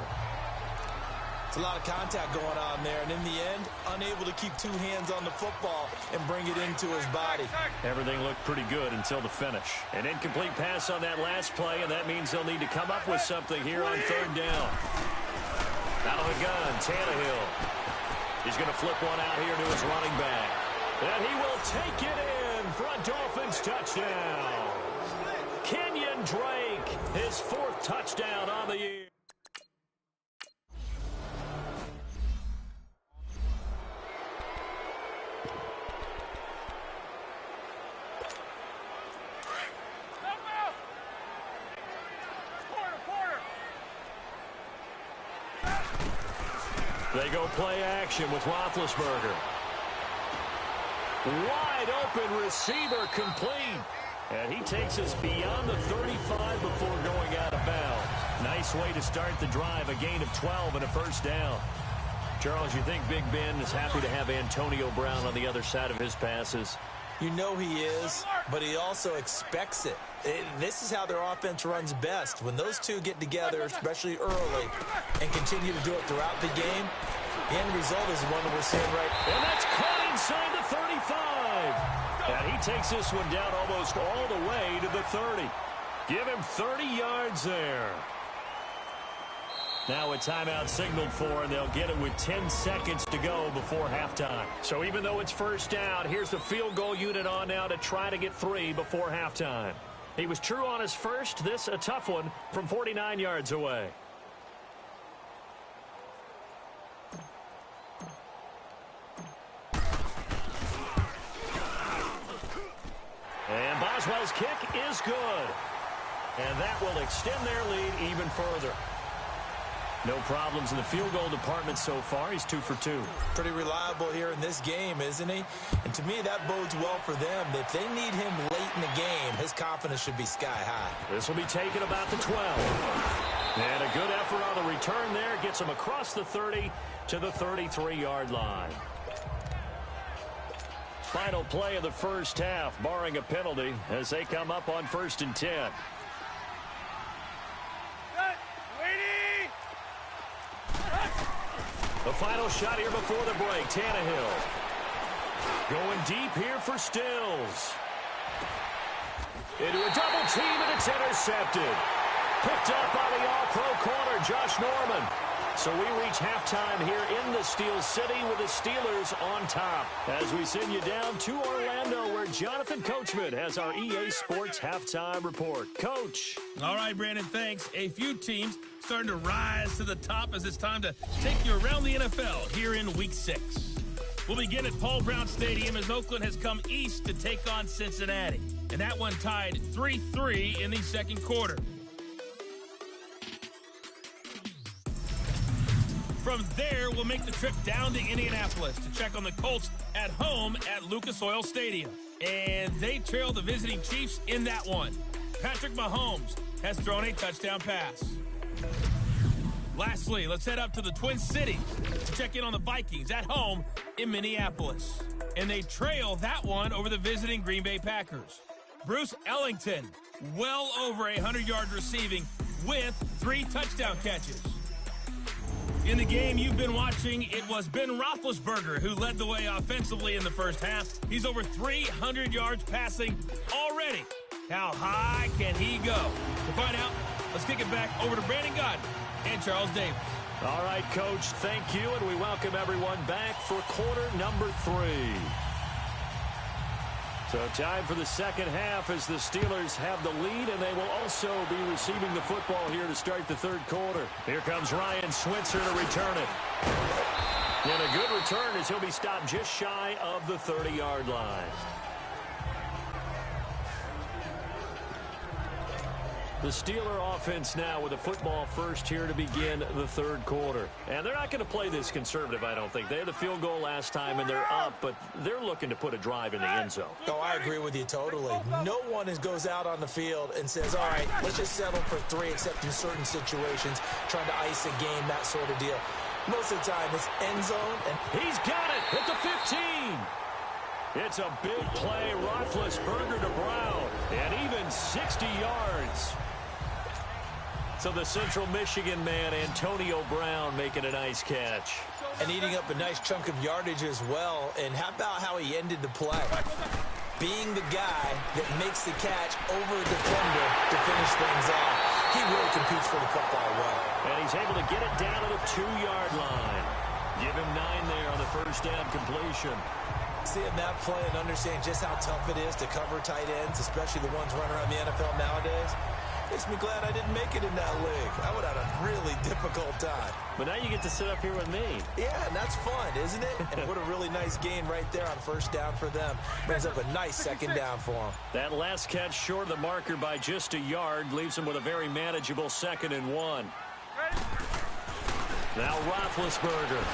It's a lot of contact going on there, and in the end, unable to keep 2 hands on the football and bring it into his body. Everything looked pretty good until the finish. An incomplete pass on that last play, and that means they'll need to come up with something here on 3rd down. Out of the gun, Tannehill. He's going to flip one out here to his running back. And he will take it in for a Dolphins touchdown. Kenyon Drake, his 4th touchdown on the year. They go play action with Roethlisberger. Wide open receiver complete. And he takes us beyond the 35 before going out of bounds. Nice way to start the drive. A gain of 12 and a first down. Charles, you think Big Ben is happy to have Antonio Brown on the other side of his passes? You know he is, but he also expects it. This is how their offense runs best. When those two get together, especially early, and continue to do it throughout the game, the end result is the one that we're seeing right now. And that's caught inside the 35. And he takes this one down almost all the way to the 30. Give him 30 yards there. Now a timeout signaled for, and they'll get it with 10 seconds to go before halftime. So even though it's first down, here's the field goal unit on now to try to get 3 before halftime. He was true on his first. This a tough one from 49 yards away. And Boswell's kick is good. And that will extend their lead even further. No problems in the field goal department so far. He's 2 for 2. Pretty reliable here in this game, isn't he? And to me, that bodes well for them. If they need him late in the game, his confidence should be sky high. This will be taken about the 12. And a good effort on the return there. Gets him across the 30 to the 33-yard line. Final play of the first half, barring a penalty, as they come up on 1st and 10. The final shot here before the break. Tannehill going deep here for Stills. Into a double team, and it's intercepted. Picked up by the all-pro corner, Josh Norman. So we reach halftime here in the Steel City with the Steelers on top. As we send you down to Orlando, where Jonathan Coachman has our EA Sports halftime report. Coach. All right, Brandon, thanks. A few teams starting to rise to the top as it's time to take you around the NFL here in Week 6. We'll begin at Paul Brown Stadium as Oakland has come east to take on Cincinnati. And that one tied 3-3 in the second quarter. From there, we'll make the trip down to Indianapolis to check on the Colts at home at Lucas Oil Stadium. And they trail the visiting Chiefs in that one. Patrick Mahomes has thrown a touchdown pass. Lastly, let's head up to the Twin Cities to check in on the Vikings at home in Minneapolis. And they trail that one over the visiting Green Bay Packers. Bruce Ellington, well over 100 yards receiving with 3 touchdown catches. In the game you've been watching, it was Ben Roethlisberger who led the way offensively in the first half. He's over 300 yards passing already. How high can he go? To find out, let's kick it back over to Brandon Godden and Charles Davis. All right, Coach, thank you, and we welcome everyone back for quarter number 3. So time for the second half as the Steelers have the lead, and they will also be receiving the football here to start the third quarter. Here comes Ryan Switzer to return it. And a good return as he'll be stopped just shy of the 30-yard line. The Steeler offense now with a football first here to begin the third quarter. And they're not going to play this conservative, I don't think. They had the field goal last time, and they're up, but they're looking to put a drive in the end zone. Oh, I agree with you totally. No one goes out on the field and says, all right, let's just settle for 3, except in certain situations, trying to ice a game, that sort of deal. Most of the time, it's end zone. And he's got it at the 15. It's a big play. Roethlisberger to Brown, and even 60 yards. So the Central Michigan man, Antonio Brown, making a nice catch. And eating up a nice chunk of yardage as well. And how about how he ended the play? Being the guy that makes the catch over a defender to finish things off. He really competes for the football well. And he's able to get it down to the 2-yard line. Give him 9 there on the first down completion. Seeing that play and understanding just how tough it is to cover tight ends, especially the ones running around the NFL nowadays, makes me glad I didn't make it in that league. I would have had a really difficult time. But now you get to sit up here with me. Yeah, and that's fun, isn't it? And what a really nice gain right there on first down for them. Brings up a nice second down for them. That last catch short of the marker by just a yard leaves them with a very manageable 2nd and 1. Now Roethlisberger.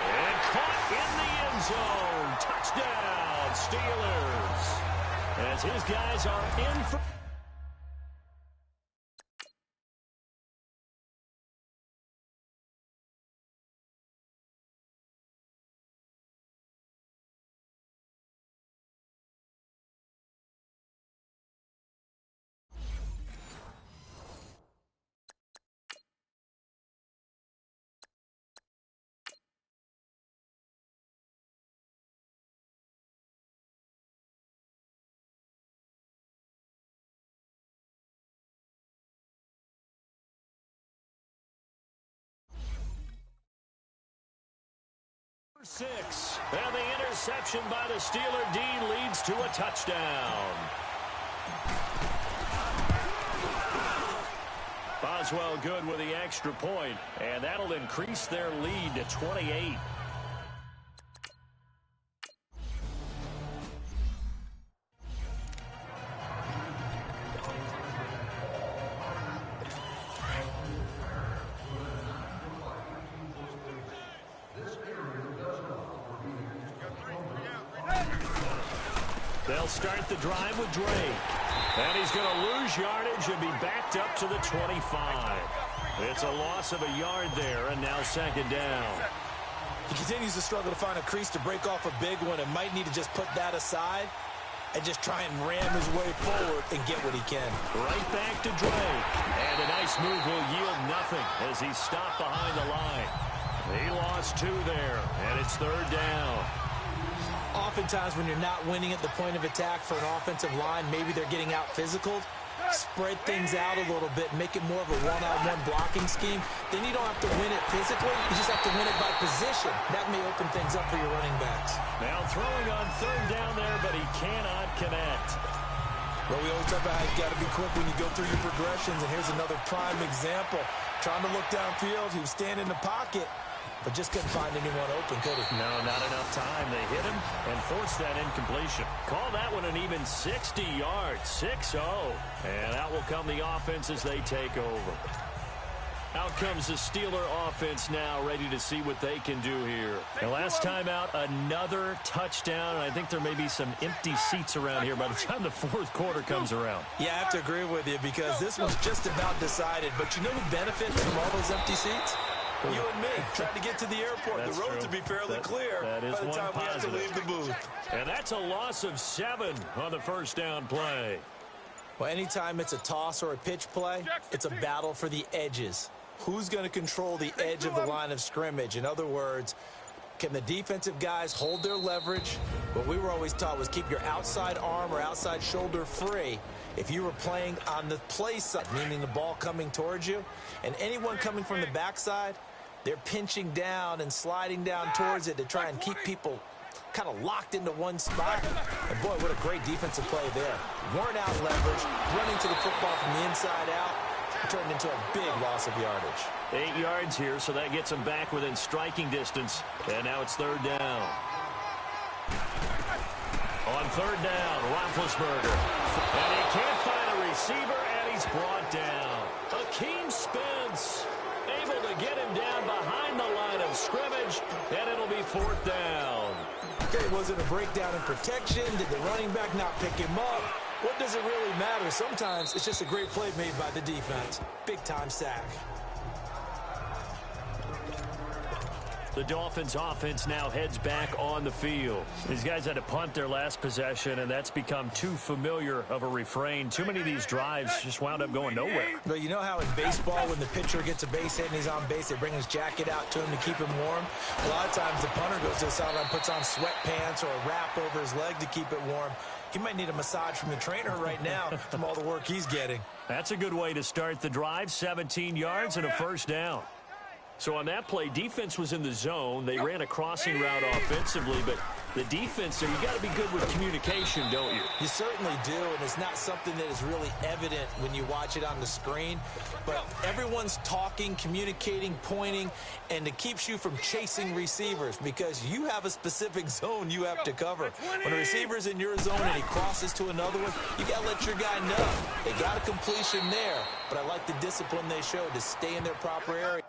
And caught in the end zone. Touchdown, Steelers. As his guys are in for... Six, and the interception by the Steeler D leads to a touchdown. Boswell good with the extra point, and that'll increase their lead to 28. They'll start the drive with Drake. And he's going to lose yardage and be backed up to the 25. It's a loss of a yard there, and now 2nd down. He continues to struggle to find a crease to break off a big one and might need to just put that aside and just try and ram his way forward and get what he can. Right back to Drake. And a nice move will yield nothing as he's stopped behind the line. He lost 2 there, and it's 3rd down. Oftentimes when you're not winning at the point of attack for an offensive line, maybe they're getting out physical. Spread things out a little bit, make it more of a one-on-one blocking scheme. Then you don't have to win it physically. You just have to win it by position. That may open things up for your running backs. Now throwing on 3rd down there, but he cannot connect. Well, we always talk about how you got to be quick when you go through your progressions, and here's another prime example. Trying to look downfield, he was standing in the pocket, but just couldn't find anyone open, could he? No, not enough time. They hit him and forced that incompletion. Call that one an even 60 yards, 6-0. And out will come the offense as they take over. Out comes the Steeler offense now, ready to see what they can do here. The last time out, another touchdown, and I think there may be some empty seats around here by the time the 4th quarter comes around. Yeah, I have to agree with you because this one's just about decided. But you know who benefits from all those empty seats? You and me, trying to get to the airport. That's the road true. to be fairly clear that is by the time we have to leave the booth. And that's a loss of 7 on the first down play. Well, anytime it's a toss or a pitch play, it's a battle for the edges. Who's going to control the edge of the line of scrimmage? In other words, can the defensive guys hold their leverage? What we were always taught was keep your outside arm or outside shoulder free. If you were playing on the play side, meaning the ball coming towards you, and anyone coming from the backside, they're pinching down and sliding down towards it to try and keep people kind of locked into one spot. And, boy, what a great defensive play there. Weren't out leverage, running to the football from the inside out, turned into a big loss of yardage. 8 yards here, so that gets him back within striking distance. And now it's third down. On third down, Roethlisberger. And he can't find a receiver, and he's brought down. Akeem Spence able to get him down behind the line of scrimmage, and it'll be fourth down. Okay, was it a breakdown in protection? Did the running back not pick him up? What does it really matter? Sometimes it's just a great play made by the defense. Big-time sack. The Dolphins offense now heads back on the field. These guys had to punt their last possession, and that's become too familiar of a refrain. Too many of these drives just wound up going nowhere. But you know how in baseball, when the pitcher gets a base hit and he's on base, they bring his jacket out to him to keep him warm? A lot of times the punter goes to the sideline, puts on sweatpants or a wrap over his leg to keep it warm. He might need a massage from the trainer right now from all the work he's getting. That's a good way to start the drive. 17 yards and a first down. So on that play, defense was in the zone. They ran a crossing route offensively, but the defense there, you got to be good with communication, don't you? You certainly do, and it's not something that is really evident when you watch it on the screen. But everyone's talking, communicating, pointing, and it keeps you from chasing receivers because you have a specific zone you have to cover. When a receiver's in your zone and he crosses to another one, you got to let your guy know. They got a completion there, but I like the discipline they showed to stay in their proper area.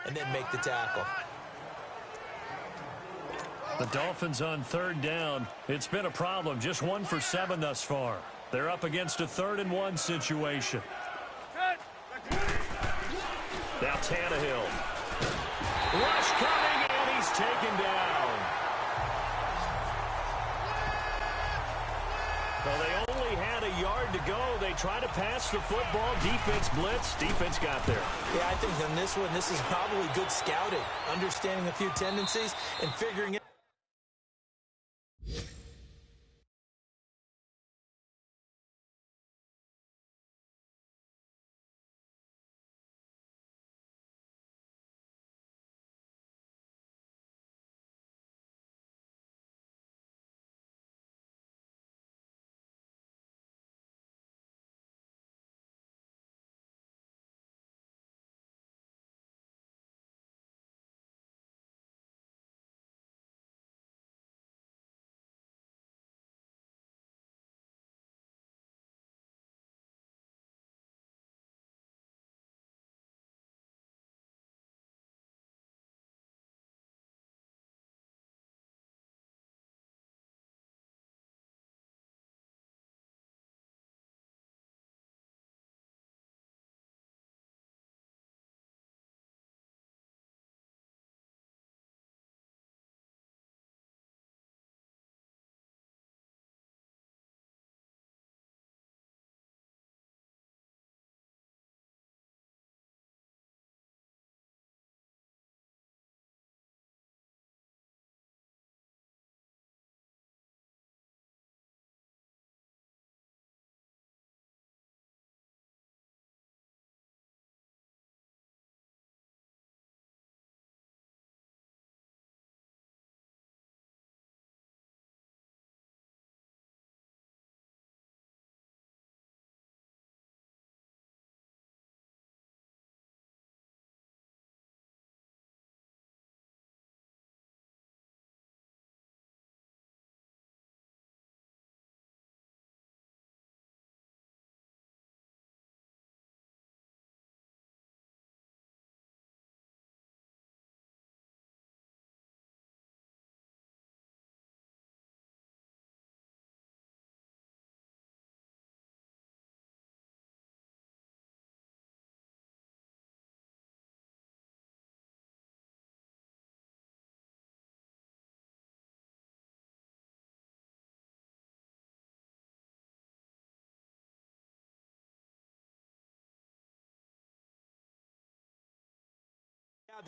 And then make the tackle. The Dolphins on third down. It's been a problem. Just 1 for 7 thus far. They're up against a 3rd-and-1 situation. Now Tannehill. Rush coming, and he's taken down. Well, they only had a yard to go. They try to pass the football. Defense blitz. Defense got there. Yeah, I think on this one, this is probably good scouting, understanding a few tendencies and figuring it.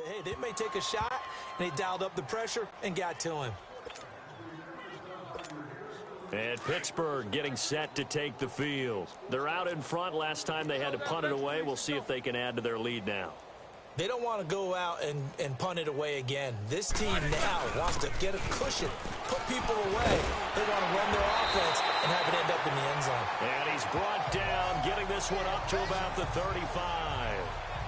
Hey, they may take a shot, and they dialed up the pressure and got to him. And Pittsburgh getting set to take the field. They're out in front. Last time they had to punt it away. We'll see if they can add to their lead now. They don't want to go out and punt it away again. This team now wants to get a cushion, put people away. They want to run their offense and have it end up in the end zone. And he's brought down, getting this one up to about the 35.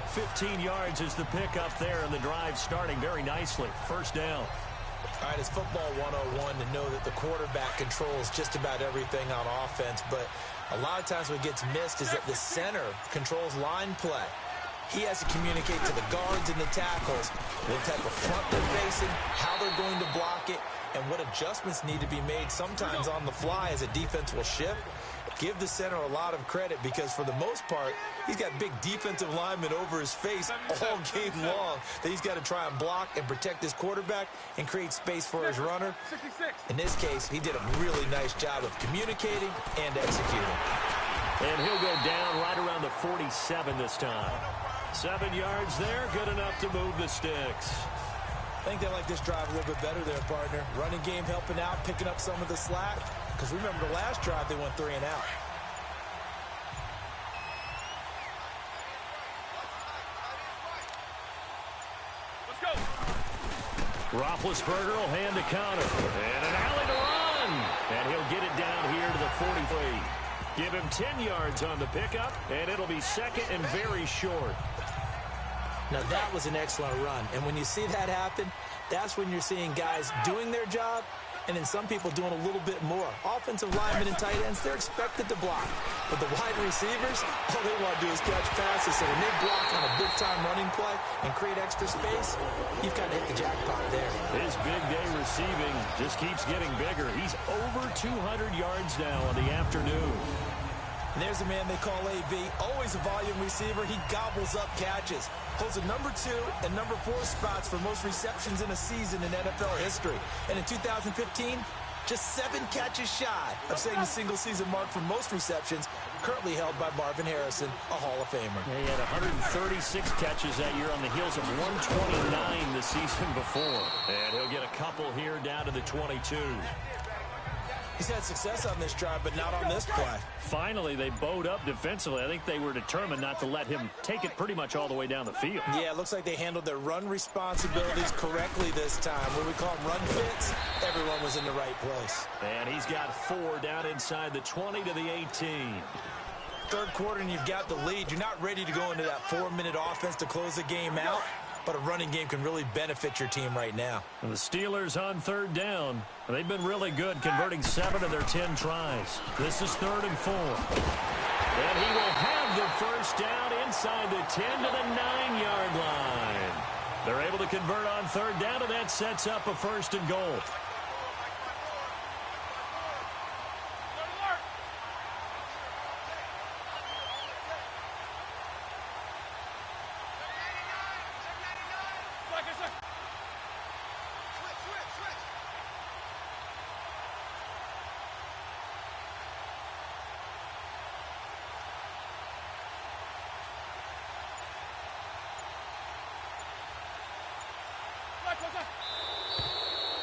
15 yards is the pickup there, and the drive starting very nicely. First down. All right, it's football 101 to know that the quarterback controls just about everything on offense, but a lot of times what gets missed is that the center controls line play. He has to communicate to the guards and the tackles what type of front they're facing, how they're going to block it, and what adjustments need to be made sometimes on the fly as a defense will shift. Give the center a lot of credit because for the most part, he's got big defensive linemen over his face all game long that he's got to try and block and protect his quarterback and create space for his runner. In this case, he did a really nice job of communicating and executing. And he'll go down right around the 47 this time. 7 yards there, good enough to move the sticks. I think they like this drive a little bit better there, partner. Running game helping out, picking up some of the slack. Because remember the last drive, they went 3 and out. Let's go. Roethlisberger will hand the counter. And an alley to run. And he'll get it down here to the 43. Give him 10 yards on the pickup, and it'll be second and very short. Now, that was an excellent run. And when you see that happen, that's when you're seeing guys doing their job and then some people doing a little bit more. Offensive linemen and tight ends, they're expected to block. But the wide receivers, all they want to do is catch passes. So when they block on a big-time running play and create extra space, you've kind of hit the jackpot there. His big day receiving just keeps getting bigger. He's over 200 yards now on the afternoon. And there's a man they call AB, always a volume receiver. He gobbles up catches. Holds the number 2 and number 4 spots for most receptions in a season in NFL history. And in 2015, just 7 catches shy of setting the single-season mark for most receptions, currently held by Marvin Harrison, a Hall of Famer. He had 136 catches that year on the heels of 129 the season before. And he'll get a couple here down to the 22. He's had success on this drive, but not on this play. Finally, they bowed up defensively. I think they were determined not to let him take it pretty much all the way down the field. Yeah, it looks like they handled their run responsibilities correctly this time. What we call them run fits, everyone was in the right place. And he's got 4 down inside the 20 to the 18. Third quarter, and you've got the lead. You're not ready to go into that 4-minute offense to close the game out, but a running game can really benefit your team right now. And the Steelers on third down. They've been really good, converting 7 of their 10 tries. This is 3rd and 4. And he will have the first down inside the 10 to the 9-yard line. They're able to convert on third down, and that sets up a 1st and goal.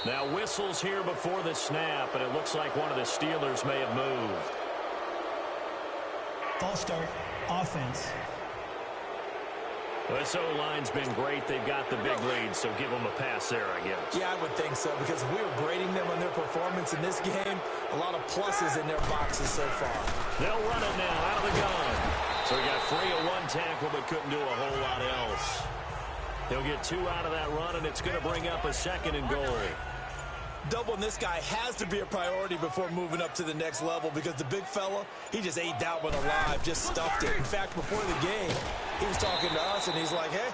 Now whistles here before the snap, and it looks like one of the Steelers may have moved. False start, offense. Well, this O-line's been great. They've got the big lead, so give them a pass there, I guess. Yeah, I would think so, because if we were grading them on their performance in this game, a lot of pluses in their boxes so far. They'll run it now out of the gun. So he got free of 1 tackle, but couldn't do a whole lot else. He'll get 2 out of that run, and it's going to bring up a 2nd and goal. Doubling this guy has to be a priority before moving up to the next level because the big fella, he just ate that one alive, just stuffed it. In fact, before the game, he was talking to us, and he's like, hey,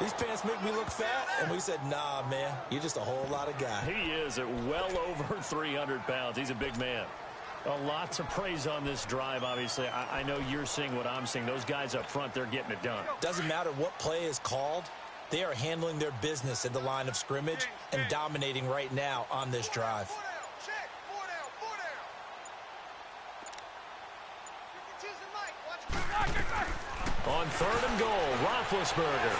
these pants make me look fat? And we said, nah, man, you're just a whole lot of guy. He is at well over 300 pounds. He's a big man. A lot to praise on this drive, obviously. I know you're seeing what I'm seeing. Those guys up front, they're getting it done. Doesn't matter what play is called. They are handling their business in the line of scrimmage and dominating right now on this drive. On 3rd and goal, Roethlisberger.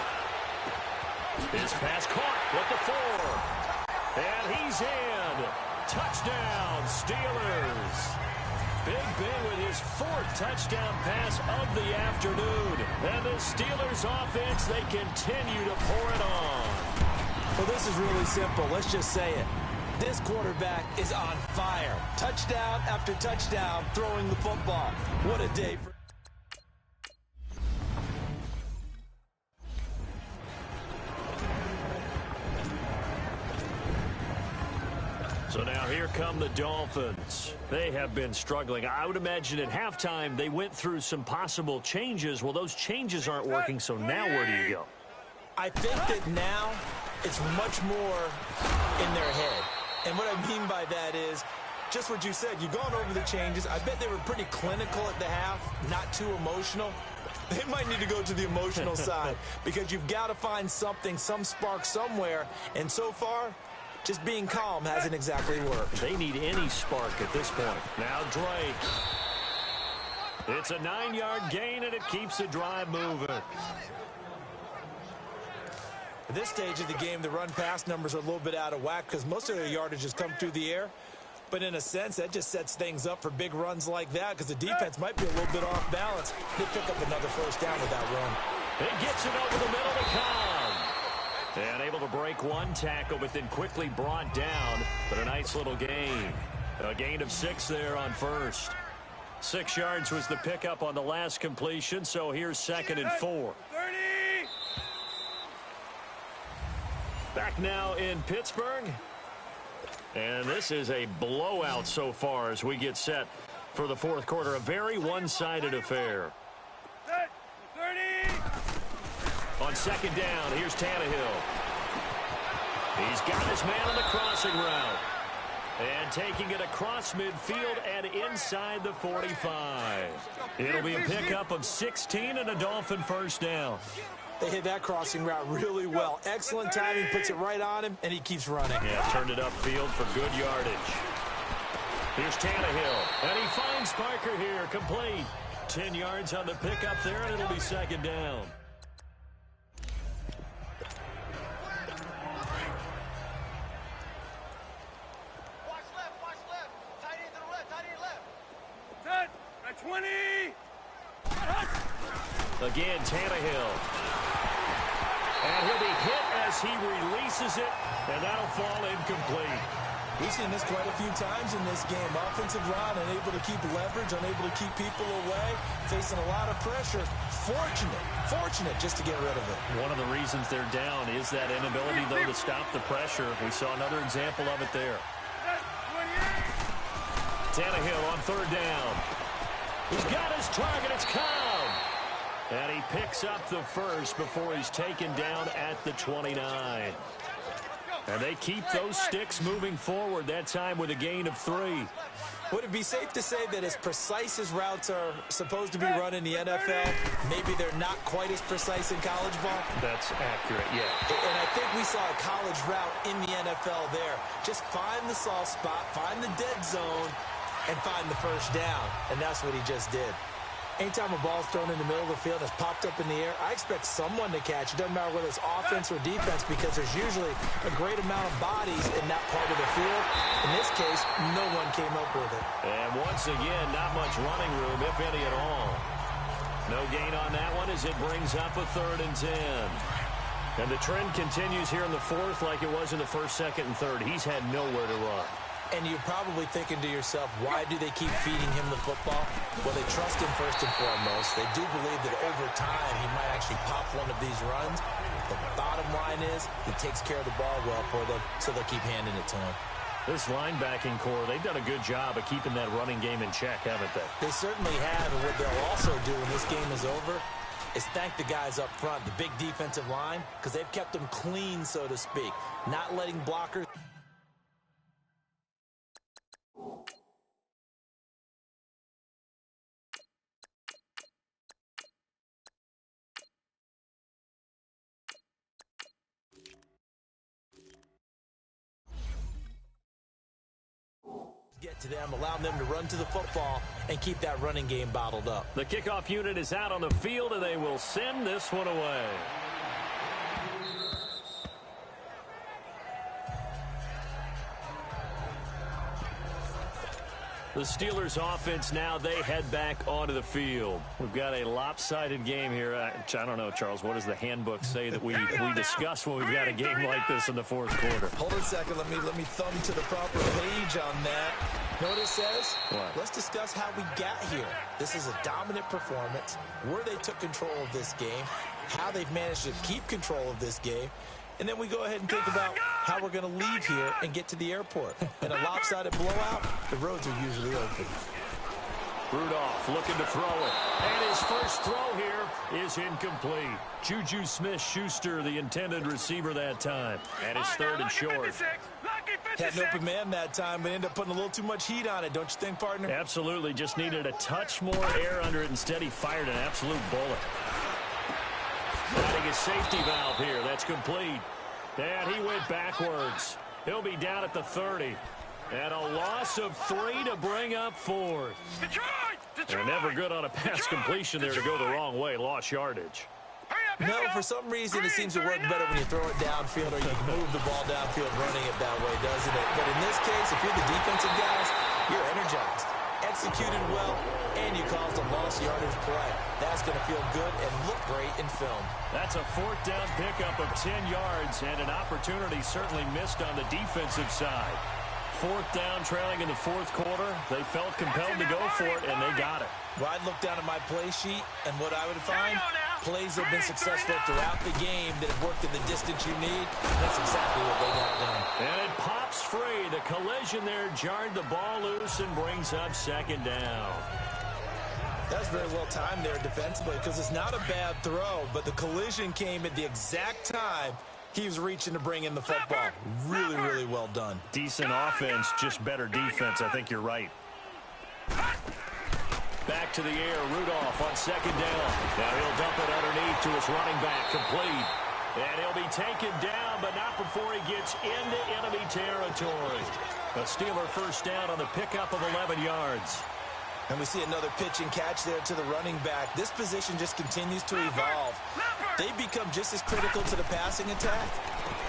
His pass caught with the 4. And he's in. Touchdown, Steelers. Big Ben with his 4th touchdown pass of the afternoon. And the Steelers offense, they continue to pour it on. Well, this is really simple. Let's just say it. This quarterback is on fire. Touchdown after touchdown throwing the football. What a day for... So now here come the Dolphins. They have been struggling. I would imagine at halftime they went through some possible changes. Well, those changes aren't working, so now where do you go? I think that now it's much more in their head. And what I mean by that is just what you said. You've gone over the changes. I bet they were pretty clinical at the half, not too emotional. They might need to go to the emotional side because you've got to find something, some spark somewhere. And so far, just being calm hasn't exactly worked. They need any spark at this point. Now Drake. It's a 9-yard gain, and it keeps the drive moving. At this stage of the game, the run-pass numbers are a little bit out of whack because most of their yardage has come through the air. But in a sense, that just sets things up for big runs like that because the defense might be a little bit off balance. They pick up another first down with that run. It gets it over the middle to Cobb. And able to break one tackle, but then quickly brought down. But a nice little gain. A gain of 6 there on first. 6 yards was the pickup on the last completion, so here's 2nd and 4. 30! Back now in Pittsburgh. And this is a blowout so far as we get set for the 4th quarter. A very one-sided affair. 30! On 2nd down, here's Tannehill. He's got his man on the crossing route. And taking it across midfield and inside the 45. It'll be a pickup of 16 and a Dolphin first down. They hit that crossing route really well. Excellent timing, puts it right on him, and he keeps running. Yeah, turned it upfield for good yardage. Here's Tannehill, and he finds Parker here, complete. 10 yards on the pickup there, and it'll be 2nd down. Watch left. Tight end to the left, tight end left. Touch, at 20! Again, Tannehill. And he'll be hit as he releases it, and that'll fall incomplete. We've seen this quite a few times in this game. Offensive line unable to keep leverage, unable to keep people away, facing a lot of pressure. Fortunate just to get rid of it. One of the reasons they're down is that inability, though, to stop the pressure. We saw another example of it there. Tannehill on 3rd down. He's got his target. It's Cobb. And he picks up the first before he's taken down at the 29. And they keep those sticks moving forward, that time with a gain of 3. Would it be safe to say that as precise as routes are supposed to be run in the NFL, maybe they're not quite as precise in college ball? That's accurate, yeah. And I think we saw a college route in the NFL there. Just find the soft spot, find the dead zone, and find the first down. And that's what he just did. Anytime a ball's thrown in the middle of the field and it's popped up in the air, I expect someone to catch. It doesn't matter whether it's offense or defense because there's usually a great amount of bodies in that part of the field. In this case, no one came up with it. And once again, not much running room, if any at all. No gain on that one as it brings up a 3rd and 10. And the trend continues here in the 4th like it was in the 1st, 2nd, and 3rd. He's had nowhere to run. And you're probably thinking to yourself, why do they keep feeding him the football? Well, they trust him first and foremost. They do believe that over time he might actually pop one of these runs. The bottom line is he takes care of the ball well for them, so they'll keep handing it to him. This linebacking core, they've done a good job of keeping that running game in check, haven't they? They certainly have, and what they'll also do when this game is over is thank the guys up front, the big defensive line, because they've kept them clean, so to speak, not letting blockers... get to them, allowing them to run to the football and keep that running game bottled up. The kickoff unit is out on the field, and they will send this one away. The Steelers offense now, they head back onto the field. We've got a lopsided game here. I don't know, Charles, what does the handbook say that we discuss when we've got a game like this in the fourth quarter? Hold on a second. Let me thumb to the proper page on that. Know what it says? What? Let's discuss how we got here. This is a dominant performance, where they took control of this game, how they've managed to keep control of this game, and then we go ahead and think about how we're going to leave here and get to the airport. In a lopsided blowout, the roads are usually open. Rudolph looking to throw it. And his first throw here is incomplete. Juju Smith-Schuster, the intended receiver that time. And it's third and short. Had an open man that time, but ended up putting a little too much heat on it, don't you think, partner? Absolutely. Just needed a touch more air under it. Instead, he fired an absolute bullet. Adding a safety valve here. That's complete. And he went backwards. He'll be down at the 30. And a loss of 3 to bring up fourth. They're never good on a pass completion there to go the wrong way. Lost yardage. No, for some reason it seems to work better when you throw it downfield or you move the ball downfield running it that way, doesn't it? But in this case, if you're the defensive guys, you're energized, executed well, and you caused a lost yardage play. That's going to feel good and look great in film. That's a fourth down pickup of 10 yards and an opportunity certainly missed on the defensive side. Fourth down, trailing in the fourth quarter. They felt compelled to go for it, and they got it. Well, I'd look down at my play sheet, and what I would find, plays have been successful throughout the game that have worked in the distance you need. That's exactly what they got done. And it pops free. The collision there jarred the ball loose and brings up second down. That's very well timed there defensively because it's not a bad throw, but the collision came at the exact time he was reaching to bring in the football. Really, really well done. Decent offense, just better defense. I think you're right. Back to the air, Rudolph on second down. Now he'll dump it underneath to his running back, complete. And he'll be taken down, but not before he gets into enemy territory. A Steeler first down on the pickup of 11 yards. And we see another pitch and catch there to the running back. This position just continues to evolve. They become just as critical to the passing attack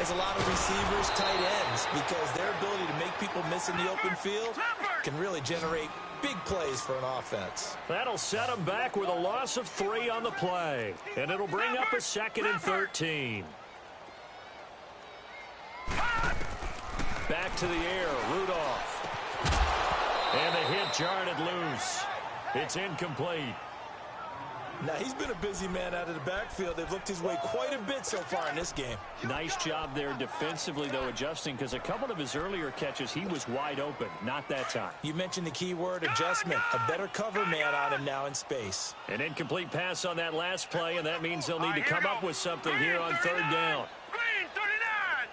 as a lot of receivers, tight ends, because their ability to make people miss in the open field can really generate big plays for an offense. That'll set them back with a loss of 3 on the play. And it'll bring up a second and 13. Back to the air, Rudolph. And the hit jarred it loose. It's incomplete. Now, he's been a busy man out of the backfield. They've looked his way quite a bit so far in this game. Nice job there defensively, though, adjusting, because a couple of his earlier catches, he was wide open. Not that time. You mentioned the key word, adjustment. A better cover man on him now in space. An incomplete pass on that last play, and that means they'll need to come up with something here on third down. Green, 39!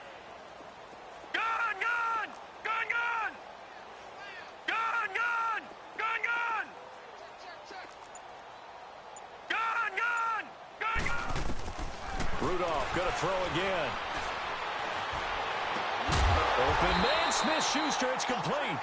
Gone! Rudolph going to throw again. Open man, Smith-Schuster, it's complete.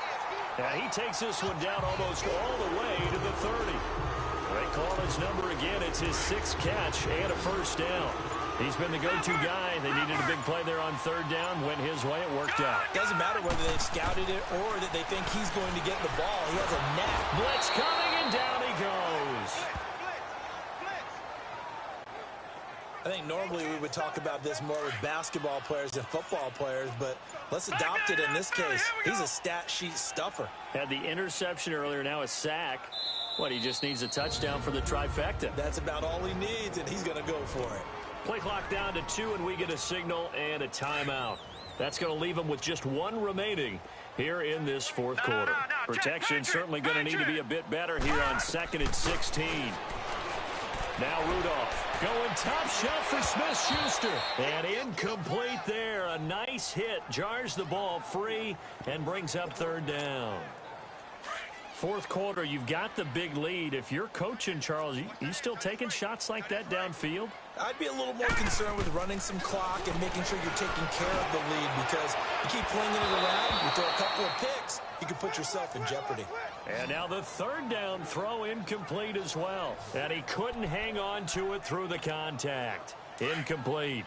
And he takes this one down almost all the way to the 30. They call his number again. It's his 6th catch and a first down. He's been the go-to guy. They needed a big play there on third down. Went his way. It worked out. Doesn't matter whether they've scouted it or that they think he's going to get the ball. He has a knack. Blitz coming, and down he goes. I think normally we would talk about this more with basketball players than football players, but let's adopt it in this case. He's a stat sheet stuffer. Had the interception earlier, now a sack. What, he just needs a touchdown for the trifecta. That's about all he needs, and he's going to go for it. Play clock down to 2, and we get a signal and a timeout. That's going to leave him with just 1 remaining here in this fourth quarter. Protection certainly going to need to be a bit better here on 2nd and 16. Now Rudolph going top shelf for Smith-Schuster. And incomplete there. A nice hit. Jars the ball free and brings up third down. Fourth quarter, you've got the big lead. If you're coaching, Charles, you still taking shots like that downfield? I'd be a little more concerned with running some clock and making sure you're taking care of the lead, because you keep flinging it around, you throw a couple of picks, you can put yourself in jeopardy. And now the third down throw incomplete as well. And he couldn't hang on to it through the contact. Incomplete.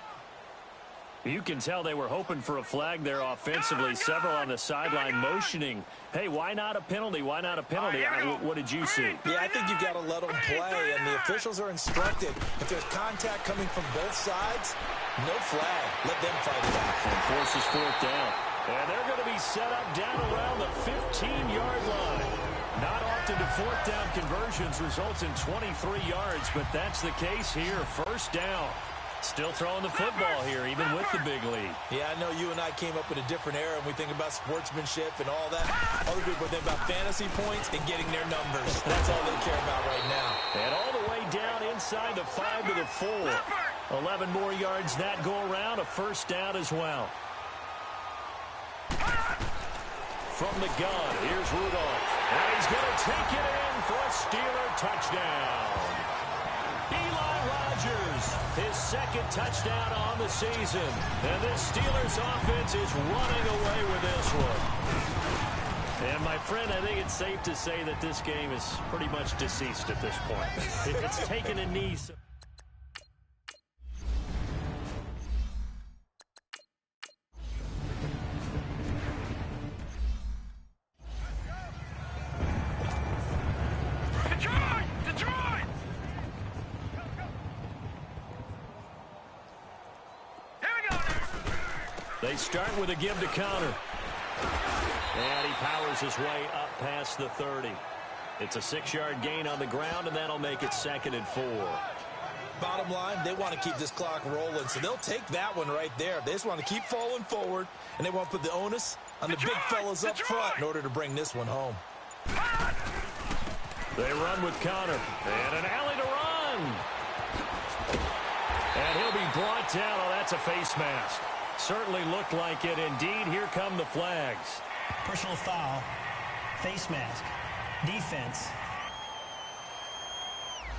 You can tell they were hoping for a flag there offensively. Several on the sideline motioning, hey, why not a penalty? Why not a penalty? What did you see? Yeah, I think you've got to let them play, and the officials are instructed. If there's contact coming from both sides, no flag. Let them fight it out. And forces fourth down. And they're going to be set up down around the 15-yard line. Not often do fourth down conversions result in 23 yards, but that's the case here. First down. Still throwing the football here, even with the big lead. Yeah, I know you and I came up in a different era, and we think about sportsmanship and all that. Other people think about fantasy points and getting their numbers. That's all they care about right now. And all the way down inside the 5 to the 4. 11 more yards that go around, a first down as well. From the gun, here's Rudolph. And he's going to take it in for a Steeler touchdown. Eli Rogers, his second touchdown on the season. And this Steelers offense is running away with this one. And my friend, I think it's safe to say that this game is pretty much deceased at this point. It's taken a knee. They start with a give to counter. And he powers his way up past the 30. It's a 6-yard gain on the ground, and that'll make it 2nd and 4. Bottom line, they want to keep this clock rolling, so they'll take that one right there. They just want to keep falling forward, and they want to put the onus on the big fellas up front in order to bring this one home. They run with counter, and an alley to run. And he'll be brought down. Oh, that's a face mask. Certainly looked like it. Indeed, here come the flags. Personal foul, face mask, defense.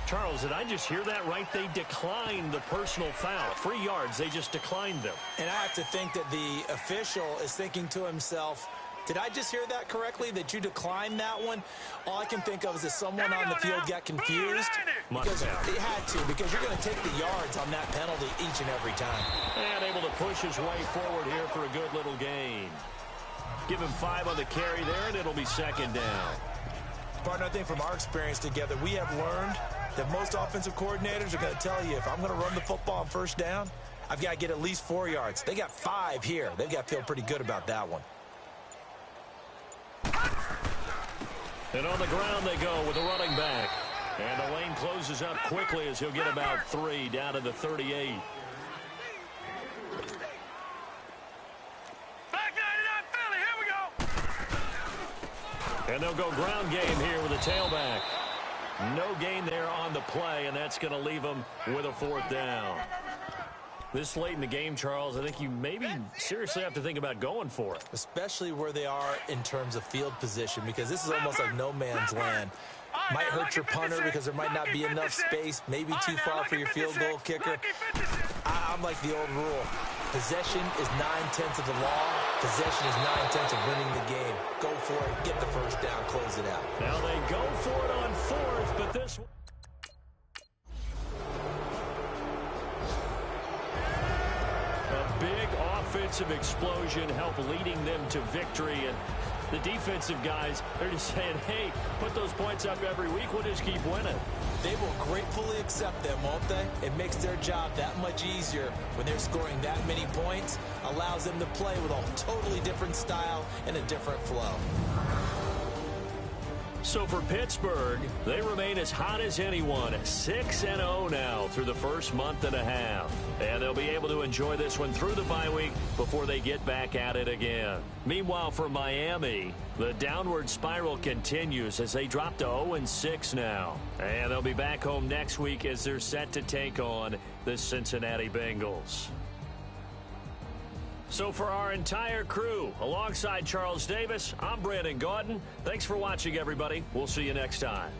Charles, did I just hear that right? They declined the personal foul. 3 yards, they just declined them. And I have to think that the official is thinking to himself, did I just hear that correctly, that you declined that one? All I can think of is that someone on the field got confused. Because he had to, because you're going to take the yards on that penalty each and every time. And able to push his way forward here for a good little gain. Give him 5 on the carry there, and it'll be 2nd down. Partner, I think from our experience together, we have learned that most offensive coordinators are going to tell you, if I'm going to run the football on first down, I've got to get at least 4 yards. They got 5 here. They've got to feel pretty good about that one. And on the ground they go with the running back. And the lane closes up quickly as he'll get about 3 down to the 38. And they'll go ground game here with a tailback. No gain there on the play, and that's going to leave them with a 4th down. This late in the game, Charles, I think you maybe seriously have to think about going for it. Especially where they are in terms of field position, because this is almost like no man's land. Might hurt your punter because there might not be enough space, maybe too far for your field goal kicker. I'm like the old rule. Possession is 9/10 of the law. Possession is 9/10 of winning the game. Go for it, get the first down, close it out. Now they go for it on 4th, but this one. A big offensive explosion helped leading them to victory, and the defensive guys, they're just saying, hey, put those points up every week, we'll just keep winning. They will gratefully accept them, won't they? It makes their job that much easier when they're scoring that many points, allows them to play with a totally different style and a different flow. So for Pittsburgh, they remain as hot as anyone, 6-0 now through the first month and a half. And they'll be able to enjoy this one through the bye week before they get back at it again. Meanwhile, for Miami, the downward spiral continues as they drop to 0-6 now. And they'll be back home next week as they're set to take on the Cincinnati Bengals. So for our entire crew, alongside Charles Davis, I'm Brandon Gaudin. Thanks for watching, everybody. We'll see you next time.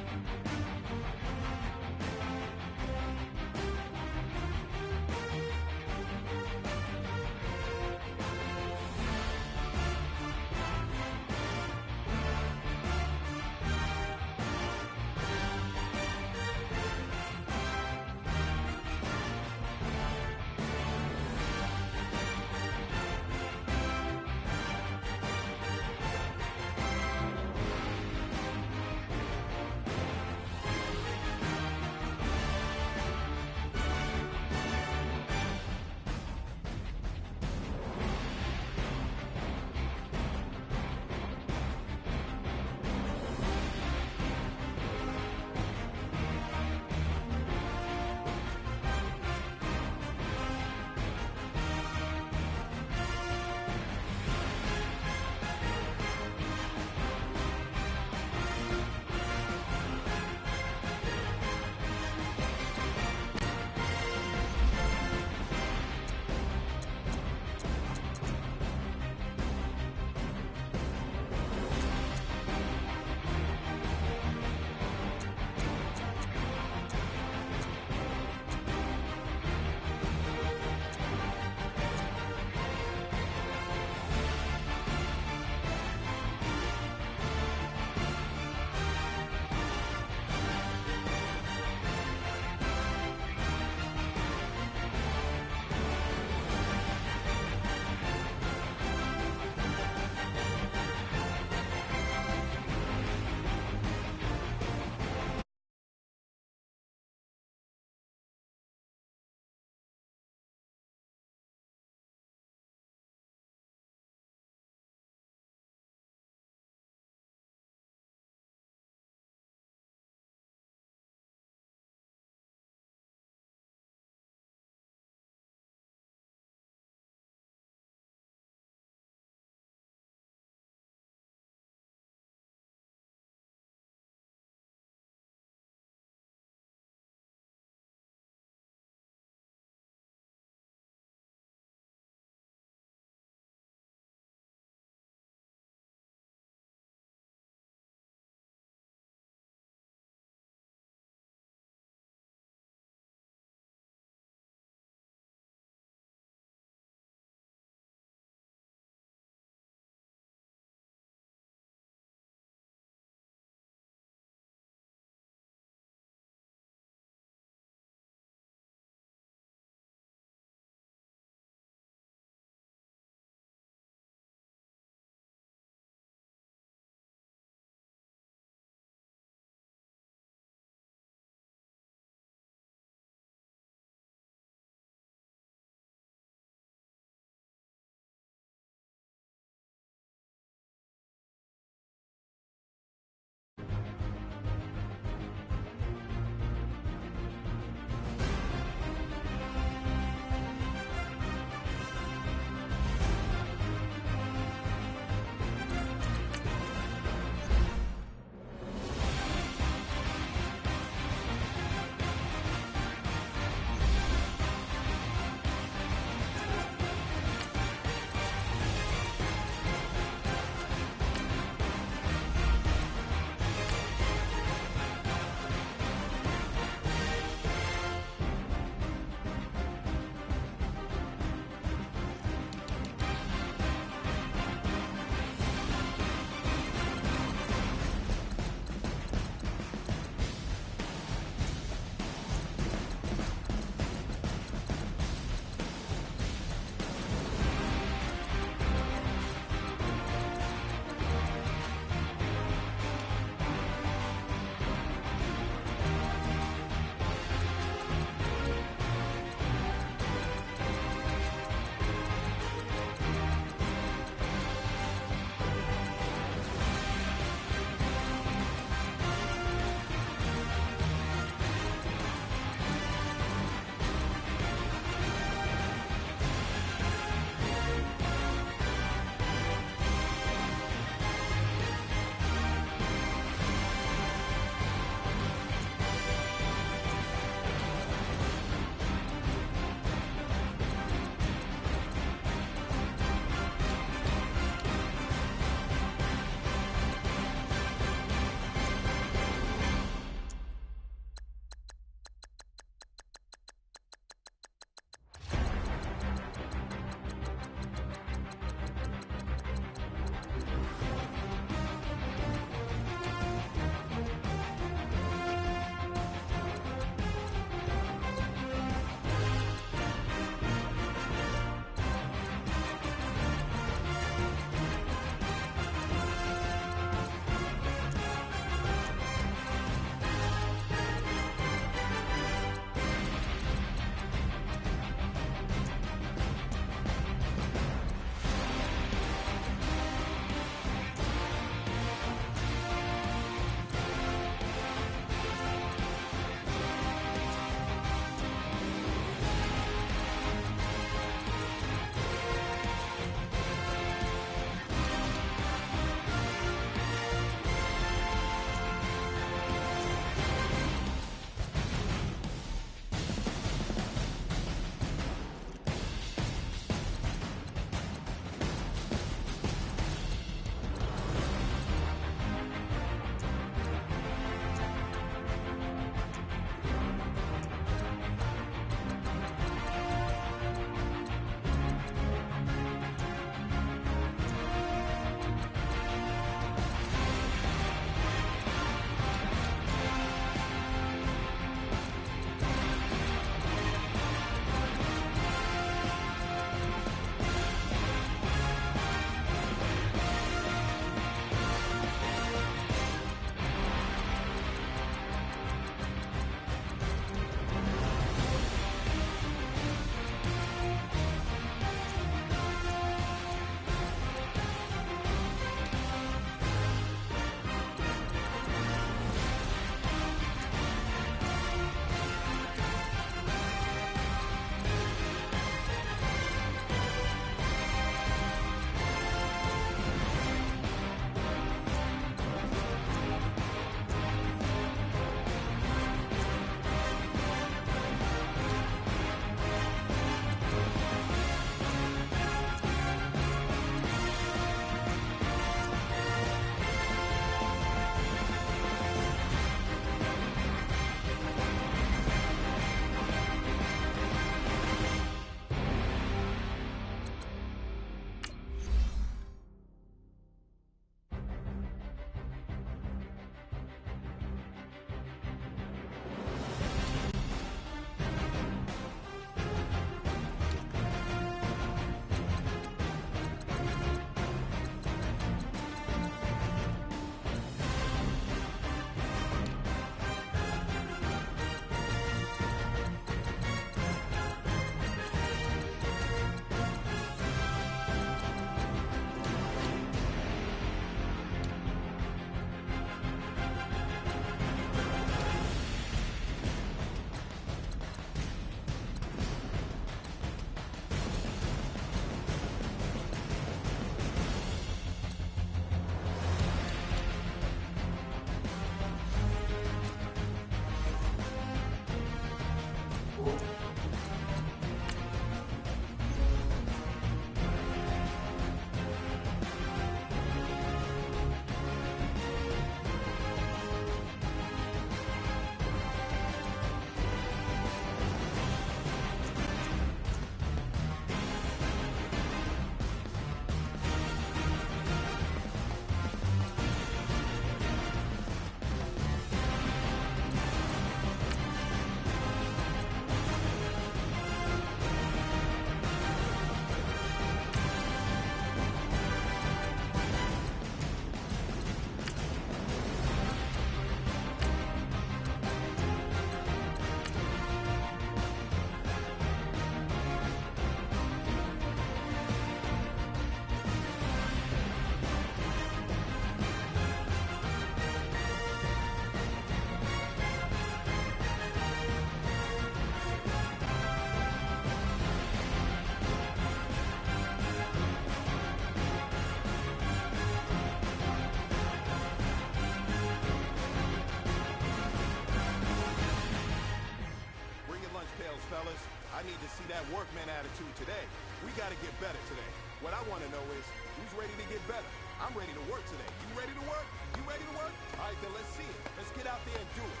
I need to see that workman attitude today. We got to get better today. What I want to know is, who's ready to get better? I'm ready to work today. You ready to work? You ready to work? All right, then let's see it. Let's get out there and do it.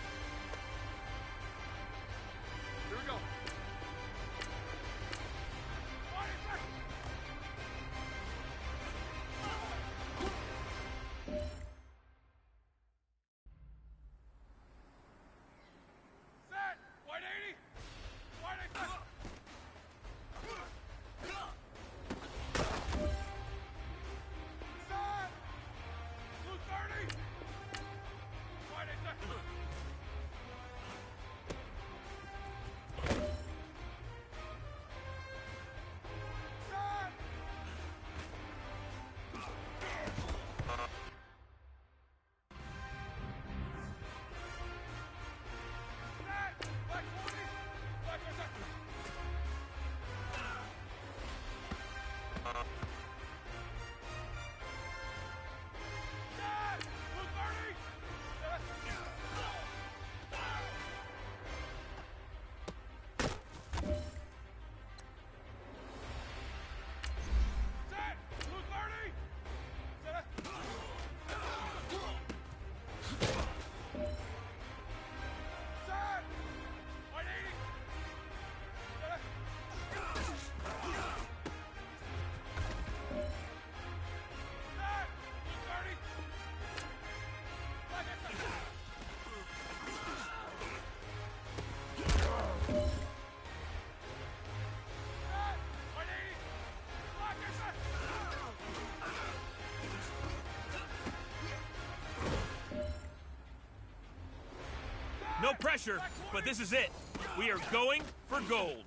Here we go. of pressure, but this is it. We are going for gold.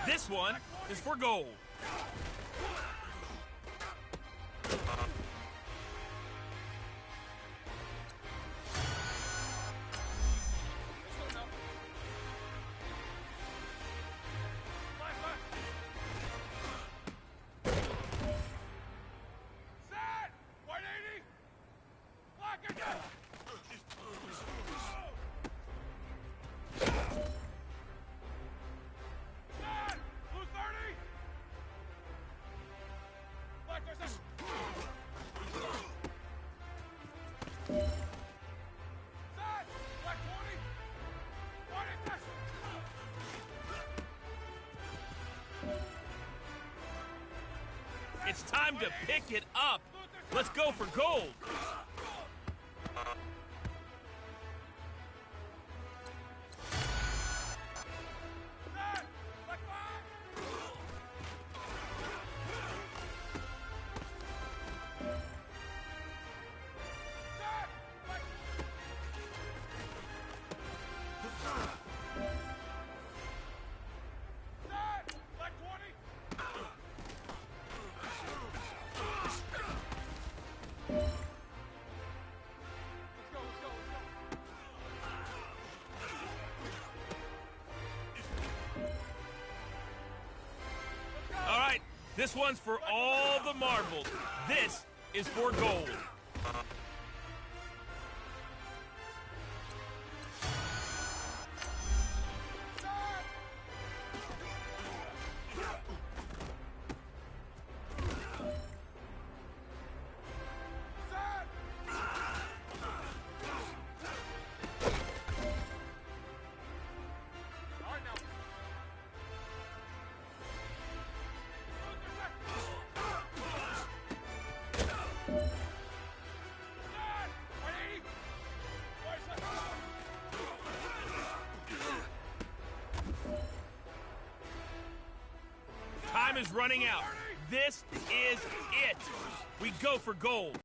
This one is for gold. It's time to pick it up. Let's go for gold. This one's for all the marbles. This is for gold. Time is running out. This is it. We go for gold.